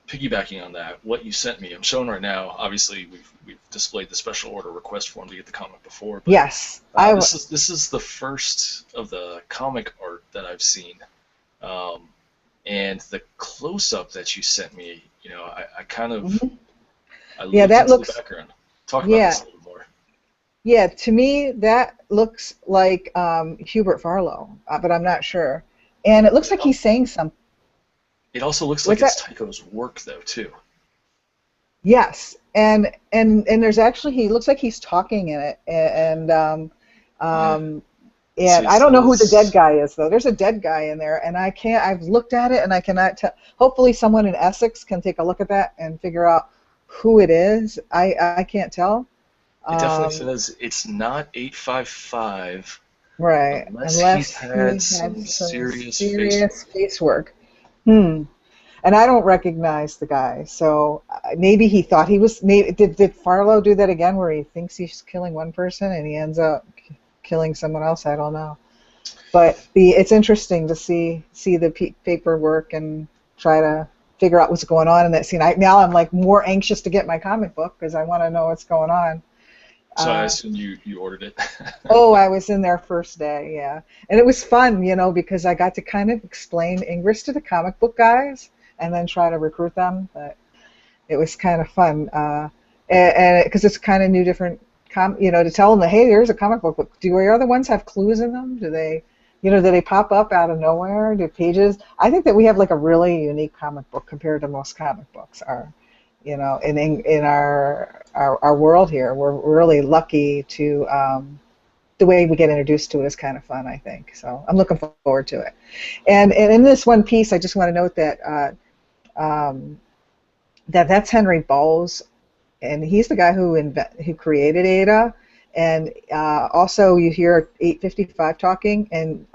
piggybacking on that, what you sent me, I'm showing right now. Obviously, we've displayed the special order request form to get the comic before. But, yes, this is the first of the comic art that I've seen, and the close-up that you sent me. I kind of I looked into the background. Talk about this a little more. Yeah, to me that looks like Hubert Farlow, but I'm not sure. And it looks like he's saying something. It also looks like it's Tycho's work, though, too. Yes, and there's actually, he looks like he's talking in it, and I don't know who the dead guy is, though. There's a dead guy in there, and I've looked at it, and I cannot tell. Hopefully someone in Essex can take a look at that and figure out who it is, I can't tell. It definitely Um, says it's not 855 right, unless he's unless had he had some some serious face serious work. face work. Hmm. And I don't recognize the guy, so maybe he thought he was. Maybe did Farlow do that again, where he thinks he's killing one person and he ends up killing someone else? I don't know. But it's interesting to see the paperwork and try to figure out what's going on in that scene. Now I'm like more anxious to get my comic book because I want to know what's going on. So I Uh, assume you ordered it. oh, I was in there first day, yeah, and it was fun, because I got to kind of explain Ingress to the comic book guys and then try to recruit them. But it was kind of fun, and because it's kind of new, different, to tell them that hey, there's a comic book. But do your other ones have clues in them? Do they, do they pop up out of nowhere? Do pages? I think that we have like a really unique comic book compared to most comic books. In our world here, we're really lucky to. The way we get introduced to it is kind of fun, I think. So I'm looking forward to it. And in this one piece, I just want to note that. That's Henry Bowles, and he's the guy who created Ada. And also, you hear 855 talking, and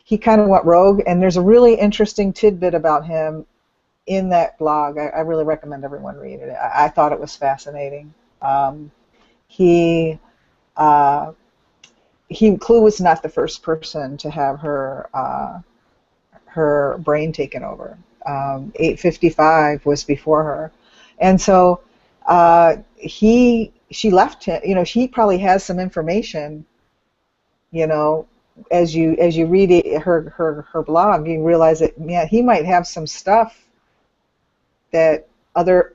he kind of went rogue. And there's a really interesting tidbit about him in that blog. I really recommend everyone read it. I thought it was fascinating. He Clue was not the first person to have her brain taken over. 855 was before her, and so she left him. She probably has some information. As you read her blog, you realize that he might have some stuff that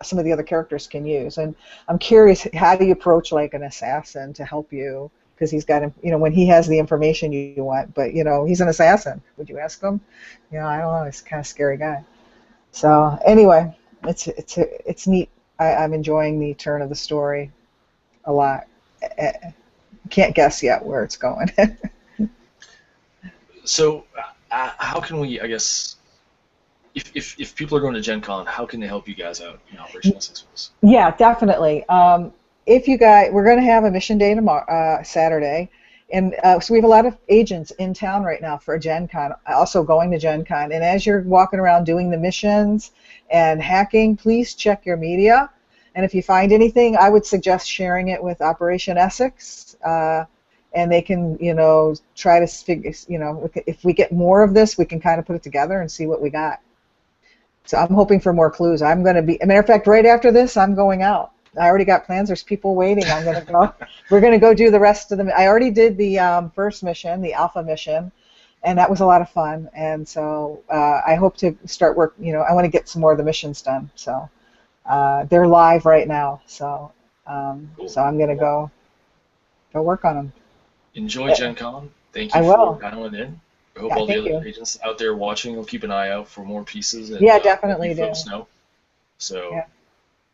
some of the other characters can use. And I'm curious, how do you approach like an assassin to help you? Because he's got, when he has the information you want, but he's an assassin. Would you ask him? I don't know. He's a kind of scary guy. So anyway, it's neat. I'm enjoying the turn of the story a lot. Can't guess yet where it's going. So how can we, I guess, if people are going to Gen Con, how can they help you guys out in Operation Essex? Yeah, definitely. If you guys, we're going to have a mission day tomorrow, Saturday, and so we have a lot of agents in town right now for Gen Con, also going to Gen Con. And as you're walking around doing the missions and hacking, please check your media. And if you find anything, I would suggest sharing it with Operation Essex. And they can, try to figure, if we get more of this, we can kind of put it together and see what we got. So I'm hoping for more clues. I'm going to be, as a matter of fact, right after this, I'm going out. I already got plans. There's people waiting. I'm going to go. We're going to go do the rest of them. I already did the first mission, the Alpha mission, and that was a lot of fun. And so I hope to start work. I want to get some more of the missions done. So they're live right now. So so I'm going to go work on them. Enjoy Gen Con. Thank you for dialing in. I hope all the other agents out there watching will keep an eye out for more pieces. And, definitely do. Folks know. So,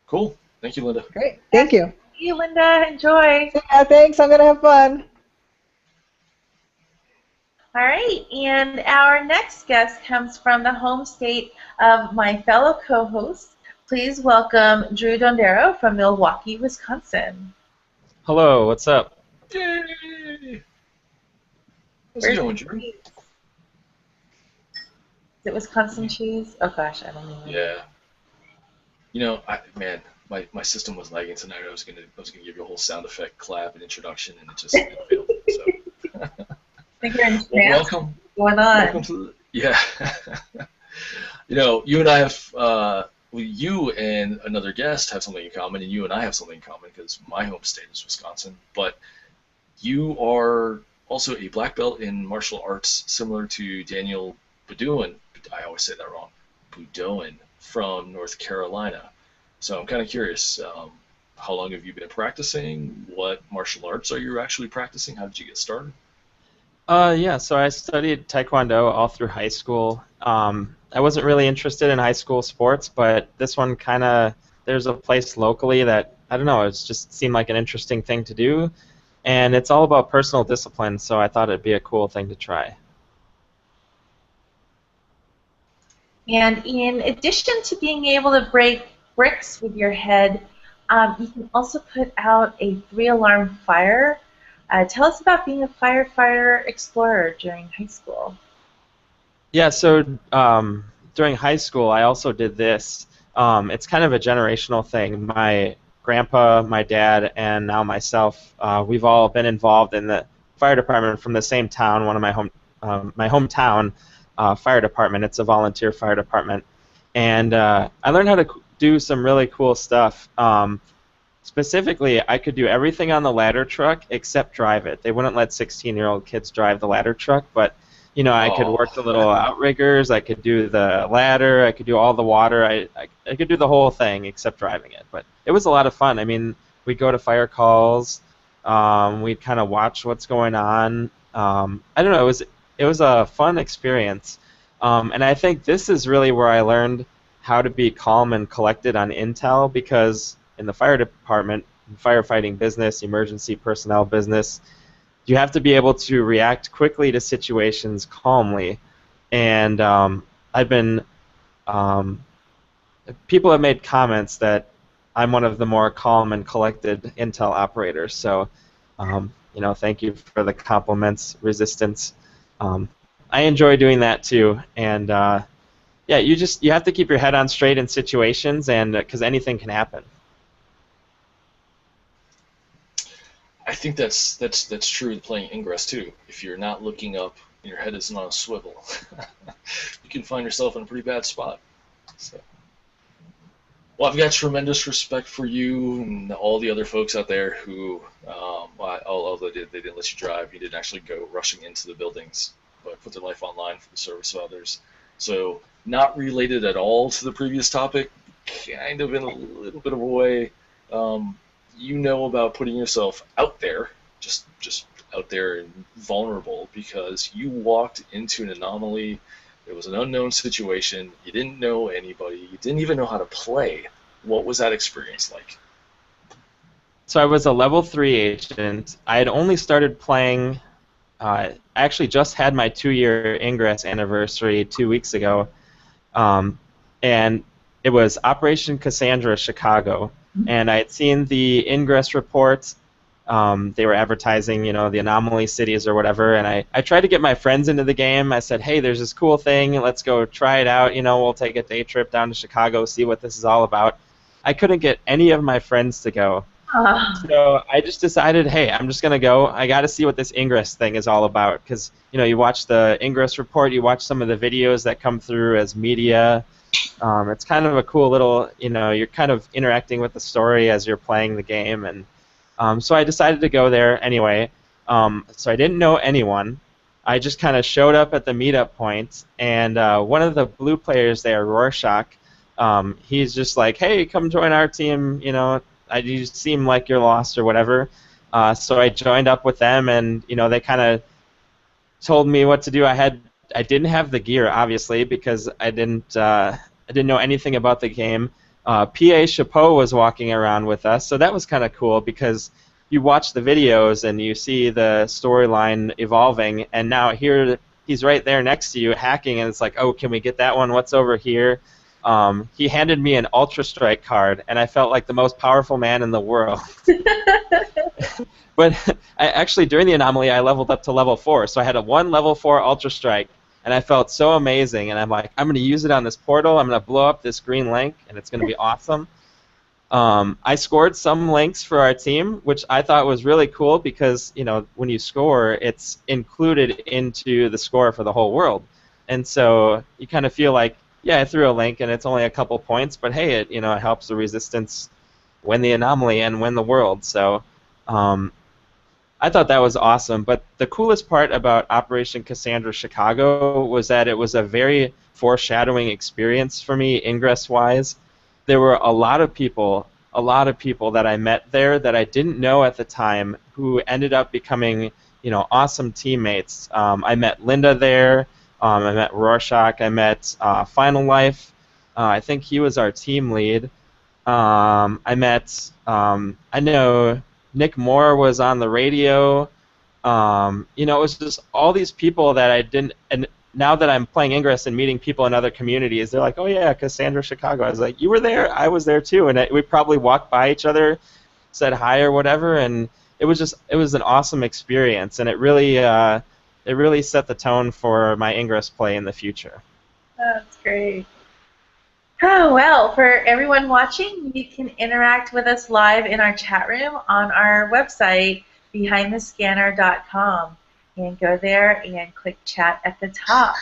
cool. Thank you, Linda. Great. Thank you. Thank you, Linda. Enjoy. Yeah, thanks. I'm going to have fun. All right, and our next guest comes from the home state of my fellow co-host. Please welcome Drew Dondero from Milwaukee, Wisconsin. Hello, what's up? Yay! How's it going, Drew? Is it Wisconsin cheese? Oh gosh, I don't know. Yeah. My system was lagging tonight. I was gonna give you a whole sound effect clap and introduction, and it just failed. So. I think you're in welcome. What's going on? Welcome to you and I have you and another guest have something in common, and you and I have something in common because my home state is Wisconsin. But you are also a black belt in martial arts, similar to Daniel Bedouin. I always say that wrong. Bedouin from North Carolina. So I'm kind of curious, how long have you been practicing? What martial arts are you actually practicing? How did you get started? Yeah, so I studied Taekwondo all through high school. I wasn't really interested in high school sports, but this one there's a place locally that, I don't know, it just seemed like an interesting thing to do. And it's all about personal discipline, so I thought it'd be a cool thing to try. And in addition to being able to break bricks with your head. You can also put out a 3-alarm fire. Tell us about being a firefighter explorer during high school. Yeah, so during high school, I also did this. It's kind of a generational thing. My grandpa, my dad, and now myself, we've all been involved in the fire department from the same town, one of my hometown fire department. It's a volunteer fire department. And I learned how to do some really cool stuff. Specifically, I could do everything on the ladder truck except drive it. They wouldn't let 16-year-old kids drive the ladder truck, but I could work the little outriggers, I could do the ladder, I could do all the water, I could do the whole thing except driving it. But it was a lot of fun. I mean, we'd go to fire calls, we'd kind of watch what's going on. I don't know, it was a fun experience. And I think this is really where I learned how to be calm and collected on intel, because in the fire department, firefighting business, emergency personnel business, you have to be able to react quickly to situations calmly. And people have made comments that I'm one of the more calm and collected intel operators. So, thank you for the compliments, Resistance. I enjoy doing that too. And yeah, you have to keep your head on straight in situations, and because anything can happen. I think that's true in playing Ingress too. If you're not looking up and your head isn't on a swivel, you can find yourself in a pretty bad spot. So, well, I've got tremendous respect for you and all the other folks out there who, although they didn't let you drive, you didn't actually go rushing into the buildings, but put their life online for the service of others. So, not related at all to the previous topic, kind of in a little bit of a way. You know about putting yourself out there, just out there and vulnerable, because you walked into an anomaly. It was an unknown situation. You didn't know anybody. You didn't even know how to play. What was that experience like? So I was a level 3 agent. I had only started playing. I actually just had my 2-year Ingress anniversary 2 weeks ago, and it was Operation Cassandra Chicago. And I had seen the Ingress reports. They were advertising, the anomaly cities or whatever. And I tried to get my friends into the game. I said, hey, there's this cool thing. Let's go try it out. We'll take a day trip down to Chicago, see what this is all about. I couldn't get any of my friends to go. So I just decided, hey, I'm just going to go. I got to see what this Ingress thing is all about. Because, you watch the Ingress report, you watch some of the videos that come through as media. It's kind of a cool little, you're kind of interacting with the story as you're playing the game, and so I decided to go there anyway. So I didn't know anyone. I just kind of showed up at the meetup point, and one of the blue players there, Rorschach, he's just like, hey, come join our team, you seem like you're lost or whatever. So I joined up with them, and they kind of told me what to do. I didn't have the gear, obviously, because I didn't know anything about the game. P.A. Chapeau was walking around with us, so that was kind of cool, because you watch the videos and you see the storyline evolving, and now here he's right there next to you hacking, and it's like, oh, can we get that one? What's over here? He handed me an Ultra Strike card, and I felt like the most powerful man in the world. But actually, during the anomaly, I leveled up to level 4, so I had a 1 level 4 Ultra Strike, and I felt so amazing, and I'm like, I'm going to use it on this portal, I'm going to blow up this green link, and it's going to be awesome. I scored some links for our team, which I thought was really cool, because when you score, it's included into the score for the whole world. And so you kind of feel like, yeah, I threw a link, and it's only a couple points, but hey, it helps the Resistance win the anomaly and win the world. So I thought that was awesome, but the coolest part about Operation Cassandra Chicago was that it was a very foreshadowing experience for me, Ingress-wise. There were a lot of people that I met there that I didn't know at the time, who ended up becoming, awesome teammates. I met Linda there. I met Rorschach. I met Final Life. I think he was our team lead. I know Nick Moore was on the radio. It was just all these people that I didn't, and now that I'm playing Ingress and meeting people in other communities, they're like, oh yeah, Cassandra Chicago. I was like, you were there? I was there too. And we probably walked by each other, said hi or whatever, and it was an awesome experience, and it really set the tone for my Ingress play in the future. That's great. Oh, well, for everyone watching, you can interact with us live in our chat room on our website, behindthescanner.com. And go there and click chat at the top.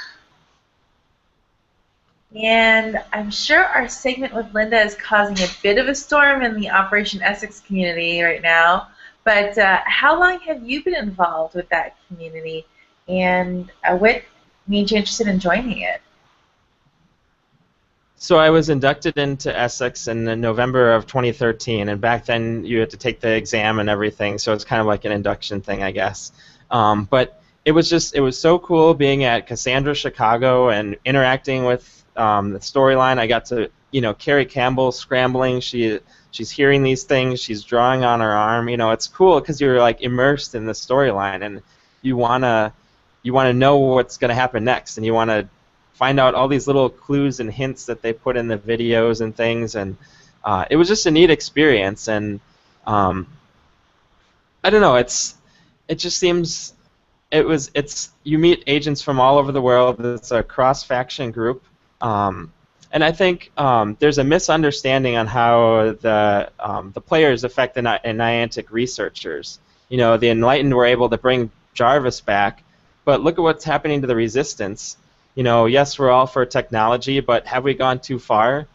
And I'm sure our segment with Linda is causing a bit of a storm in the Operation Essex community right now. But how long have you been involved with that community? And what made you interested in joining it? So I was inducted into Essex in November of 2013, and back then you had to take the exam and everything, so it's kind of like an induction thing, I guess. But it was so cool being at Cassandra Chicago and interacting with the storyline. I got to, Carrie Campbell scrambling. She's hearing these things. She's drawing on her arm. It's cool because you're like immersed in the storyline, and you wanna know what's gonna happen next, and you wanna find out all these little clues and hints that they put in the videos and things, and it was just a neat experience. And I don't know, it just seems you meet agents from all over the world. It's a cross-faction group, and I think there's a misunderstanding on how the players affect the Niantic researchers. The Enlightened were able to bring Jarvis back, but look at what's happening to the Resistance. Yes, we're all for technology, but have we gone too far?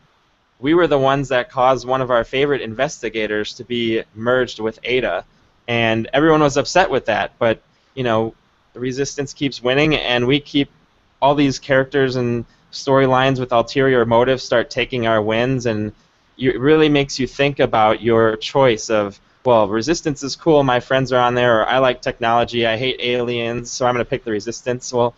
We were the ones that caused one of our favorite investigators to be merged with Ada, and everyone was upset with that, but, the Resistance keeps winning, and we keep all these characters and storylines with ulterior motives start taking our wins, and it really makes you think about your choice of, well, Resistance is cool, my friends are on there, or I like technology, I hate aliens, so I'm going to pick the Resistance. Well,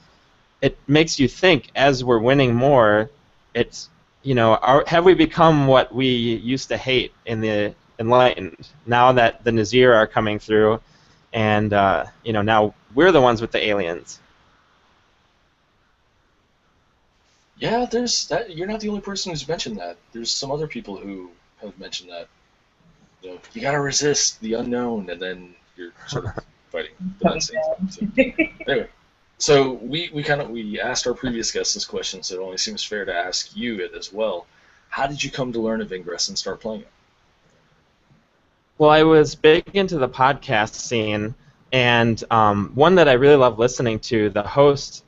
it makes you think as we're winning more, it's, have we become what we used to hate in the Enlightened? Now that the Nazir are coming through, and, now we're the ones with the aliens. Yeah, there's that. You're not the only person who's mentioned that. There's some other people who have mentioned that. You gotta resist the unknown, and then you're sort of fighting the unseen. So, anyway. So we asked our previous guests this question, so it only seems fair to ask you it as well. How did you come to learn of Ingress and start playing it? Well, I was big into the podcast scene, and one that I really love listening to, the host,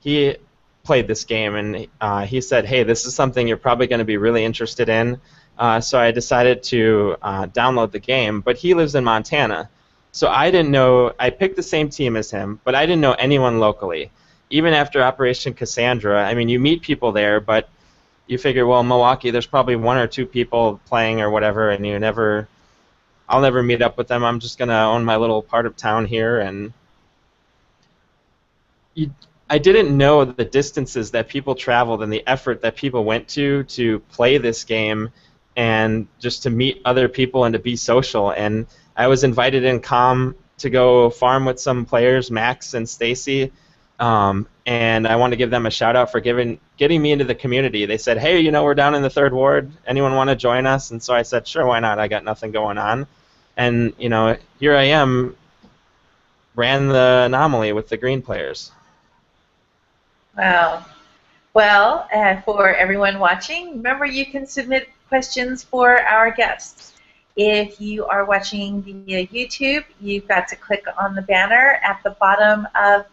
he played this game, and he said, hey, this is something you're probably going to be really interested in. So I decided to download the game, but he lives in Montana. So I didn't know, I picked the same team as him, but I didn't know anyone locally. Even after Operation Cassandra, I mean, you meet people there, but you figure, well, Milwaukee, there's probably one or two people playing or whatever, and I'll never meet up with them. I'm just going to own my little part of town here. And I didn't know the distances that people traveled and the effort that people went to play this game and just to meet other people and to be social. And I was invited in COM to go farm with some players, Max and Stacy, and I want to give them a shout out for getting me into the community. They said, hey, we're down in the 3rd Ward. Anyone want to join us? And so I said, sure, why not? I got nothing going on. And, here I am, ran the anomaly with the green players. Wow. Well, for everyone watching, remember you can submit questions for our guests. If you are watching via YouTube, you've got to click on the banner at the bottom of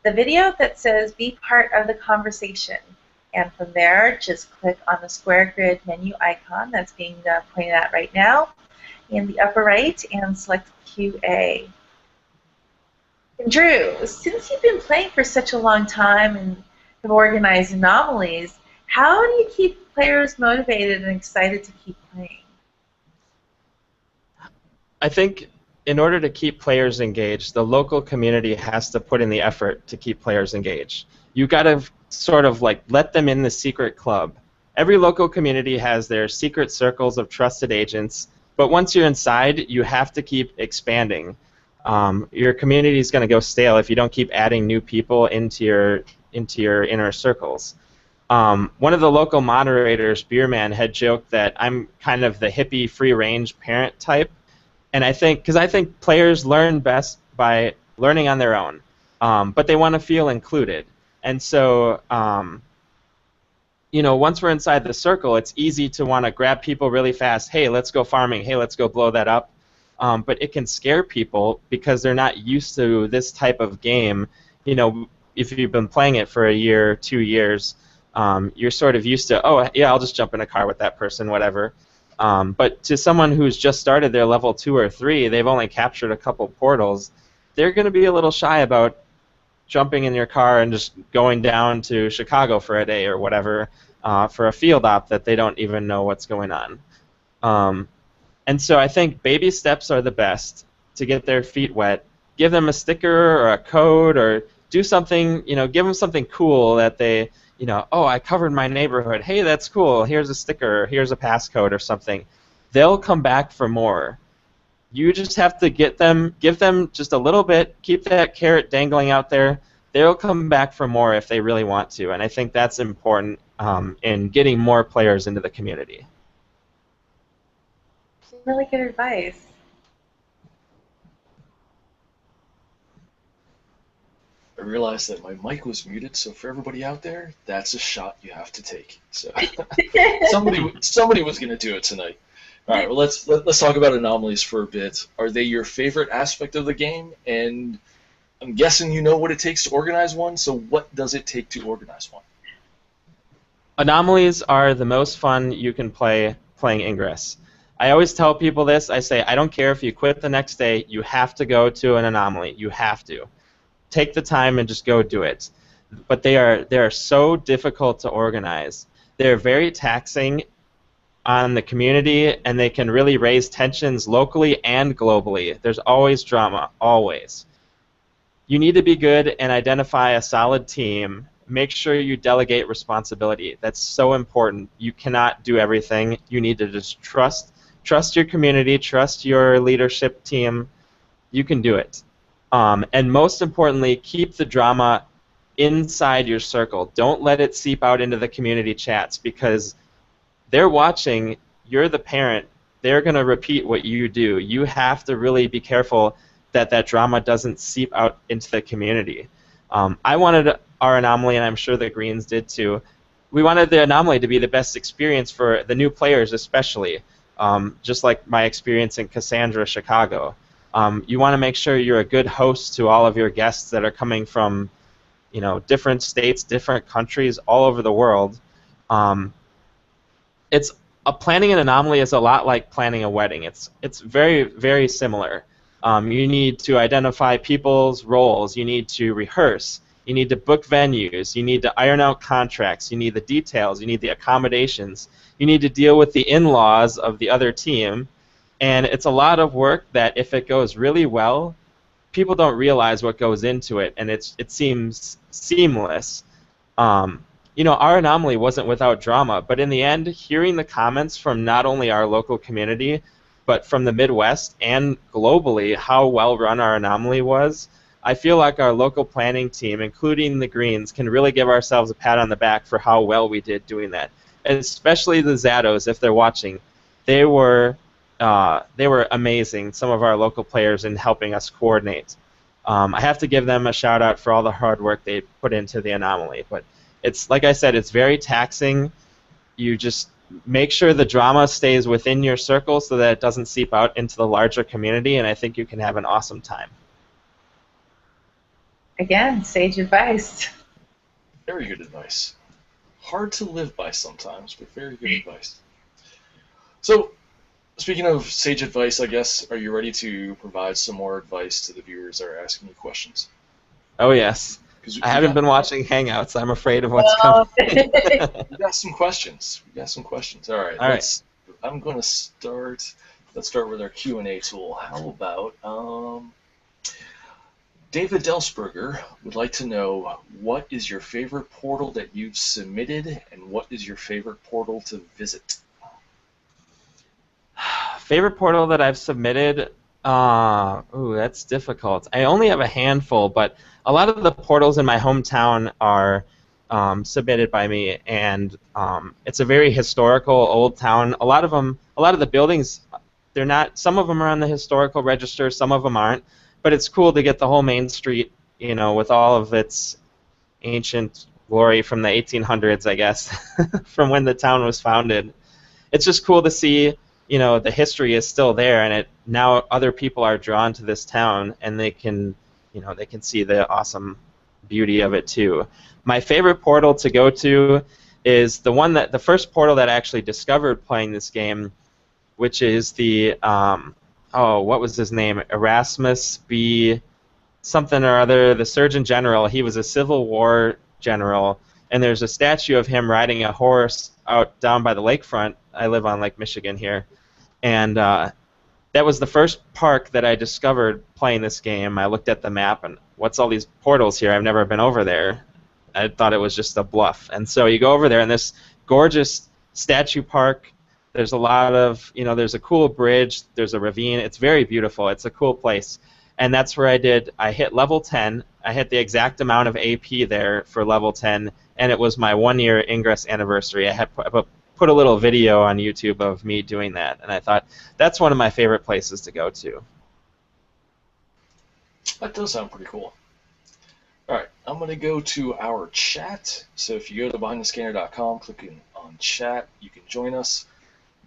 the video that says Be Part of the Conversation. And from there, just click on the square grid menu icon that's being pointed at right now in the upper right and select QA. And Drew, since you've been playing for such a long time and have organized anomalies, how do you keep players motivated and excited to keep playing? I think in order to keep players engaged, the local community has to put in the effort to keep players engaged. You got to sort of like let them in the secret club. Every local community has their secret circles of trusted agents, but once you're inside, you have to keep expanding. Your community is going to go stale if you don't keep adding new people into your into your inner circles. One of the local moderators, Beerman, had joked that I'm kind of the hippie free-range parent type, and I think players learn best by learning on their own, but they want to feel included, and so once we're inside the circle, it's easy to want to grab people really fast. Hey, let's go farming. Hey, let's go blow that up. But it can scare people because they're not used to this type of game. If you've been playing it for a year, 2 years, you're sort of used to, oh, yeah, I'll just jump in a car with that person, whatever. But to someone who's just started their level 2 or 3, they've only captured a couple portals, they're going to be a little shy about jumping in your car and just going down to Chicago for a day or whatever for a field op that they don't even know what's going on. And so I think baby steps are the best to get their feet wet. Give them a sticker or a code or do something, give them something cool that they, oh, I covered my neighborhood. Hey, that's cool. Here's a sticker. Here's a passcode or something. They'll come back for more. You just have to give them just a little bit, keep that carrot dangling out there. They'll come back for more if they really want to, and I think that's important in getting more players into the community. Really good advice. I realized that my mic was muted, so for everybody out there, that's a shot you have to take. So somebody was going to do it tonight. All right, well, let's talk about anomalies for a bit. Are they your favorite aspect of the game? And I'm guessing you know what it takes to organize one, so what does it take to organize one? Anomalies are the most fun you can play playing Ingress. I always tell people this. I say, I don't care if you quit the next day, you have to go to an anomaly. You have to. Take the time and just go do it. But they are so difficult to organize. They're very taxing on the community, and they can really raise tensions locally and globally. There's always drama, always. You need to be good and identify a solid team. Make sure you delegate responsibility. That's so important. You cannot do everything. You need to just trust your community, trust your leadership team. You can do it. And most importantly, keep the drama inside your circle. Don't let it seep out into the community chats because they're watching. You're the parent. They're going to repeat what you do. You have to really be careful that drama doesn't seep out into the community. I wanted our anomaly, and I'm sure the Greens did too. We wanted the anomaly to be the best experience for the new players especially, just like my experience in Cassandra, Chicago. You want to make sure you're a good host to all of your guests that are coming from different states, different countries, all over the world. Planning an anomaly is a lot like planning a wedding. It's very, very similar. You need to identify people's roles. You need to rehearse. You need to book venues. You need to iron out contracts. You need the details. You need the accommodations. You need to deal with the in-laws of the other team. And it's a lot of work that if it goes really well, people don't realize what goes into it, and it seems seamless. Our anomaly wasn't without drama, but in the end, hearing the comments from not only our local community, but from the Midwest and globally, how well run our anomaly was, I feel like our local planning team, including the Greens, can really give ourselves a pat on the back for how well we did doing that. And especially the Zados, if they're watching, they were amazing, some of our local players, in helping us coordinate. I have to give them a shout out for all the hard work they put into the anomaly. But it's, like I said, it's very taxing. You just make sure the drama stays within your circle so that it doesn't seep out into the larger community, and I think you can have an awesome time. Again, sage advice. Very good advice. Hard to live by sometimes, but very good advice. So, speaking of sage advice, I guess, are you ready to provide some more advice to the viewers that are asking you questions? Oh, yes. I haven't been watching Hangouts. I'm afraid of what's coming. We got some questions. All right. I'm going to start. Let's start with our Q&A tool. How about David Delsberger would like to know, what is your favorite portal that you've submitted, and what is your favorite portal to visit? Favorite portal that I've submitted, Ooh, that's difficult. I only have a handful, but a lot of the portals in my hometown are submitted by me, and it's a very historical old town. A lot of them, a lot of the buildings, they're not. Some of them are on the historical register, some of them aren't. But it's cool to get the whole main street, with all of its ancient glory from the 1800s, I guess, from when the town was founded. It's just cool to see, the history is still there, and now other people are drawn to this town, and they can see the awesome beauty of it too. My favorite portal to go to is the first portal that I actually discovered playing this game, which is the what was his name? Erasmus B. something or other, the Surgeon General. He was a Civil War general, and there's a statue of him riding a horse out down by the lakefront. I live on Lake Michigan here, and that was the first park that I discovered playing this game. I looked at the map and what's all these portals here? I've never been over there. I thought it was just a bluff. And so you go over there, and this gorgeous statue park. There's a lot of, there's a cool bridge. There's a ravine. It's very beautiful. It's a cool place. And that's where I hit level 10. I hit the exact amount of AP there for level 10, and it was my 1-year Ingress anniversary. I had put a little video on YouTube of me doing that, and I thought that's one of my favorite places to go to. That does sound pretty cool. All right, I'm going to go to our chat. So if you go to behindthescanner.com, clicking on chat, you can join us.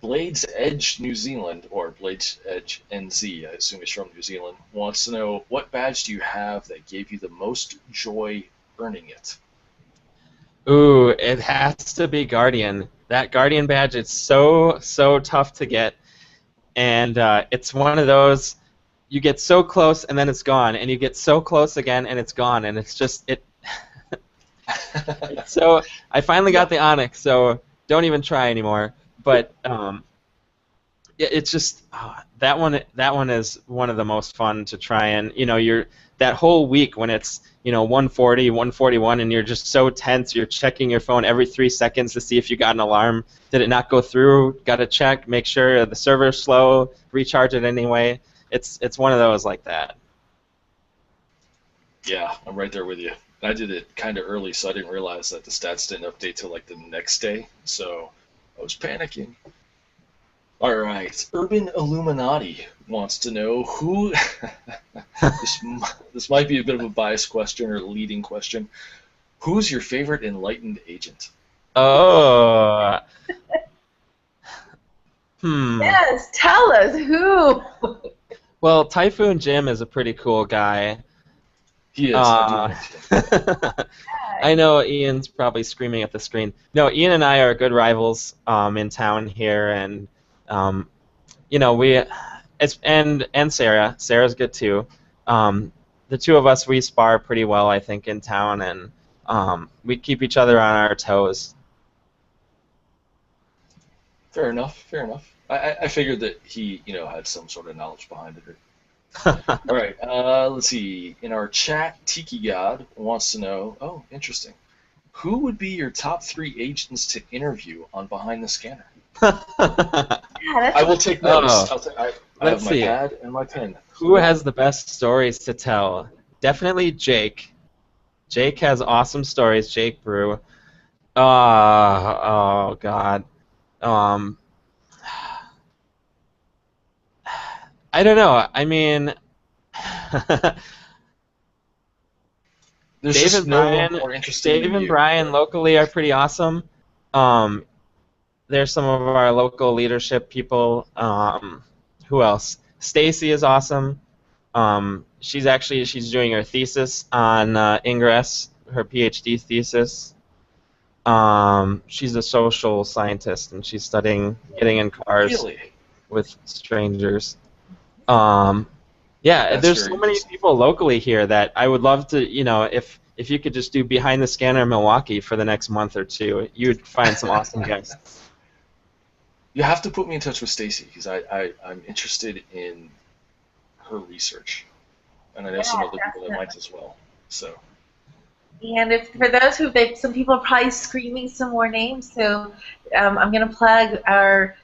Blades Edge New Zealand, or Blades Edge NZ, I assume he's from New Zealand, wants to know, what badge do you have that gave you the most joy earning it? Ooh, it has to be Guardian. That Guardian badge, it's so tough to get, and it's one of those, you get so close and then it's gone, and you get so close again and it's gone, and it's just, so I finally got the Onyx, so don't even try anymore. But it's just that one is one of the most fun to try, and you're that whole week when it's 140, 141, and you're just so tense. You're checking your phone every 3 seconds to see if you got an alarm. Did it not go through? Got to check, make sure the server's slow. Recharge it anyway. It's one of those like that. Yeah, I'm right there with you. I did it kind of early, so I didn't realize that the stats didn't update till like the next day. So I was panicking. All right, Urban Illuminati wants to know who. This might be a bit of a biased question or leading question. Who's your favorite enlightened agent? Oh. Yes, tell us who. Well, Typhoon Jim is a pretty cool guy. He is. I do like him. I know Ian's probably screaming at the screen. No, Ian and I are good rivals in town here, and and Sarah. Sarah's good too. The two of us, we spar pretty well, I think, in town, and we keep each other on our toes. Fair enough. Fair enough. I figured that he, had some sort of knowledge behind it. All right, let's see. In our chat, Tiki God wants to know, oh, interesting. Who would be your top 3 agents to interview on Behind the Scanner? I will take notes. I have my pad and my pen. Who has the best stories to tell? Definitely Jake. Jake has awesome stories. Jake Brew. Oh God. I don't know. I mean, Dave and Brian locally are pretty awesome. They're some of our local leadership people. Who else? Stacy is awesome. She's doing her thesis on Ingress, her PhD thesis. She's a social scientist, and she's studying getting in cars with strangers. There's so many people locally here that I would love to, if you could just do Behind the Scanner in Milwaukee for the next month or two, you'd find some awesome guests. You have to put me in touch with Stacy, because I'm interested in her research, and I know some other people that might as well. So. And for those some people are probably screaming some more names, so I'm going to plug our,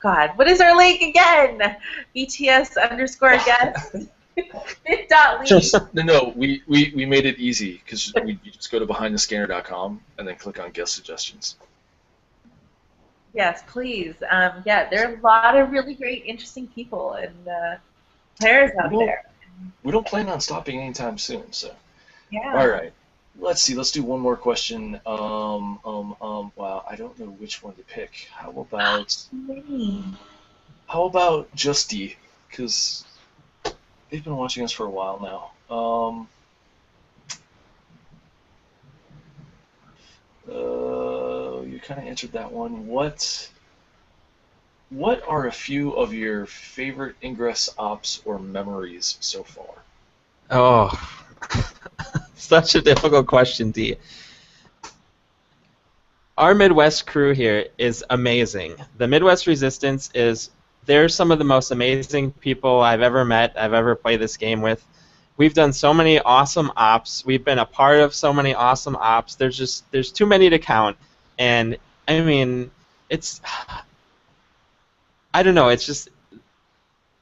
God, what is our link again? BTS_guest. bit.ly. No, we made it easy because you just go to behindthescanner.com and then click on guest suggestions. Yes, please. Yeah, there are a lot of really great, interesting people and players out there. We don't plan on stopping anytime soon, so. Yeah. All right. Let's see. Let's do one more question. Wow, I don't know which one to pick. How about Justy? Because they've been watching us for a while now. You kind of answered that one. What are a few of your favorite Ingress ops or memories so far? Oh, such a difficult question, D. Our Midwest crew here is amazing. The Midwest Resistance they're some of the most amazing people I've ever met, I've ever played this game with. We've done so many awesome ops. We've been a part of so many awesome ops. There's too many to count. And I mean, I don't know, it's just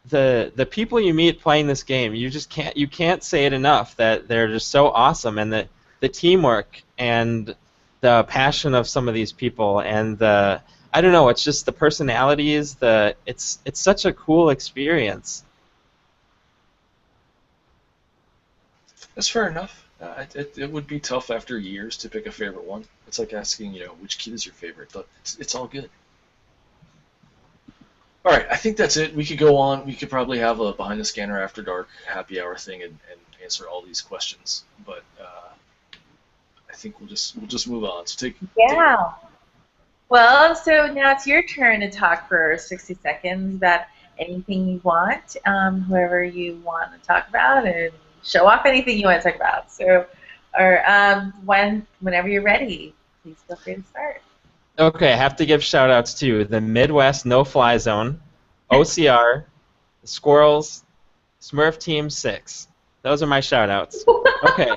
the people you meet playing this game, you can't say it enough that they're just so awesome, and the teamwork and the passion of some of these people, and I don't know, it's just the personalities, it's such a cool experience. That's fair enough. It would be tough after years to pick a favorite one. It's like asking, which kid is your favorite, but it's all good. All right, I think that's it. We could go on. We could probably have a Behind the Scanner After Dark happy hour thing and answer all these questions, but I think we'll just move on. So take. Well, so now it's your turn to talk for 60 seconds about anything you want, whoever you want to talk about, and show off anything you want to talk about. So, or whenever you're ready, please feel free to start. Okay, I have to give shout-outs to the Midwest No-Fly Zone, OCR, the Squirrels, Smurf Team 6. Those are my shout-outs. Okay.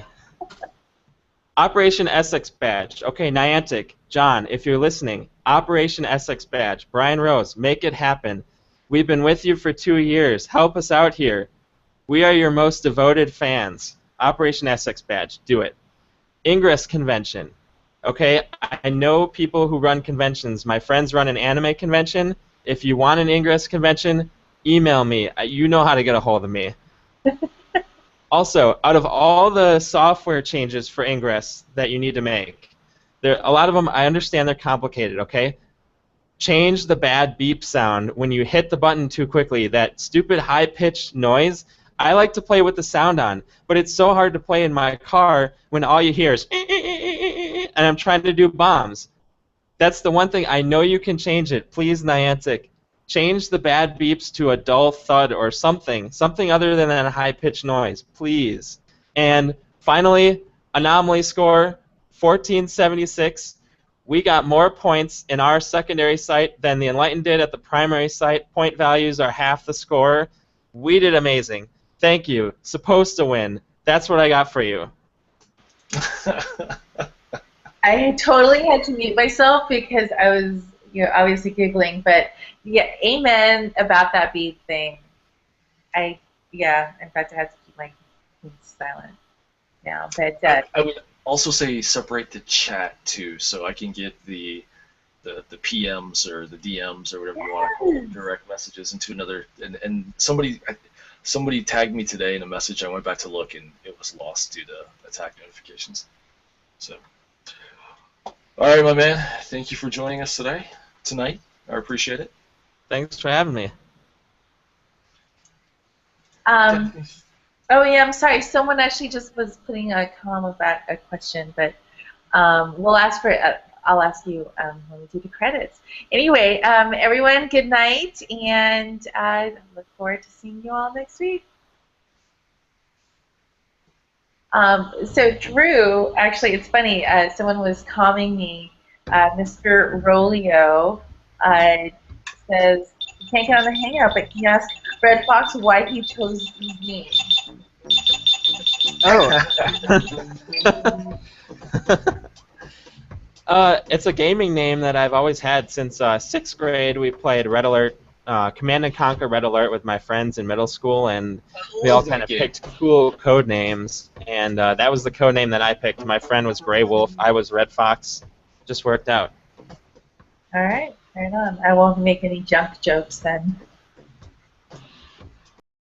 Operation Essex badge. Okay, Niantic, John, if you're listening, Operation Essex badge. Brian Rose, make it happen. We've been with you for 2 years. Help us out here. We are your most devoted fans. Operation Essex badge. Do it. Ingress convention. Okay, I know people who run conventions. My friends run an anime convention. If you want an Ingress convention, email me. You know how to get a hold of me. Also, out of all the software changes for Ingress that you need to make, a lot of them, I understand they're complicated, okay? Change the bad beep sound when you hit the button too quickly. That stupid high-pitched noise, I like to play with the sound on, but it's so hard to play in my car when all you hear is and I'm trying to do bombs. That's the one thing. I know you can change it. Please, Niantic, change the bad beeps to a dull thud or something other than that high-pitched noise, please. And finally, anomaly score, 1476. We got more points in our secondary site than the Enlightened did at the primary site. Point values are half the score. We did amazing. Thank you. Supposed to win. That's what I got for you. I totally had to mute myself because I was, obviously giggling. But yeah, amen about that beat thing. In fact, I had to keep my kids silent now. But I would also say separate the chat too, so I can get the PMs or the DMs or whatever you want to call them, direct messages into another. And somebody tagged me today in a message. I went back to look, and it was lost due to attack notifications. So, all right, my man. Thank you for joining us tonight. I appreciate it. Thanks for having me. Oh yeah, I'm sorry. Someone actually just was putting a comment about a question, but we'll ask for it. I'll ask you when we do the credits. Anyway, everyone, good night, and I look forward to seeing you all next week. So Drew, actually, it's funny. Someone was calling me. Mr. Rolio says he can't get on the Hangout, but he asked Red Fox why he chose these names. Oh. It's a gaming name that I've always had since 6th grade. We played Red Alert, Command and Conquer Red Alert with my friends in middle school, and we all kind of picked cool code names. And that was the code name that I picked. My friend was Gray Wolf. I was Red Fox. Just worked out. All right, right on. I won't make any junk jokes then.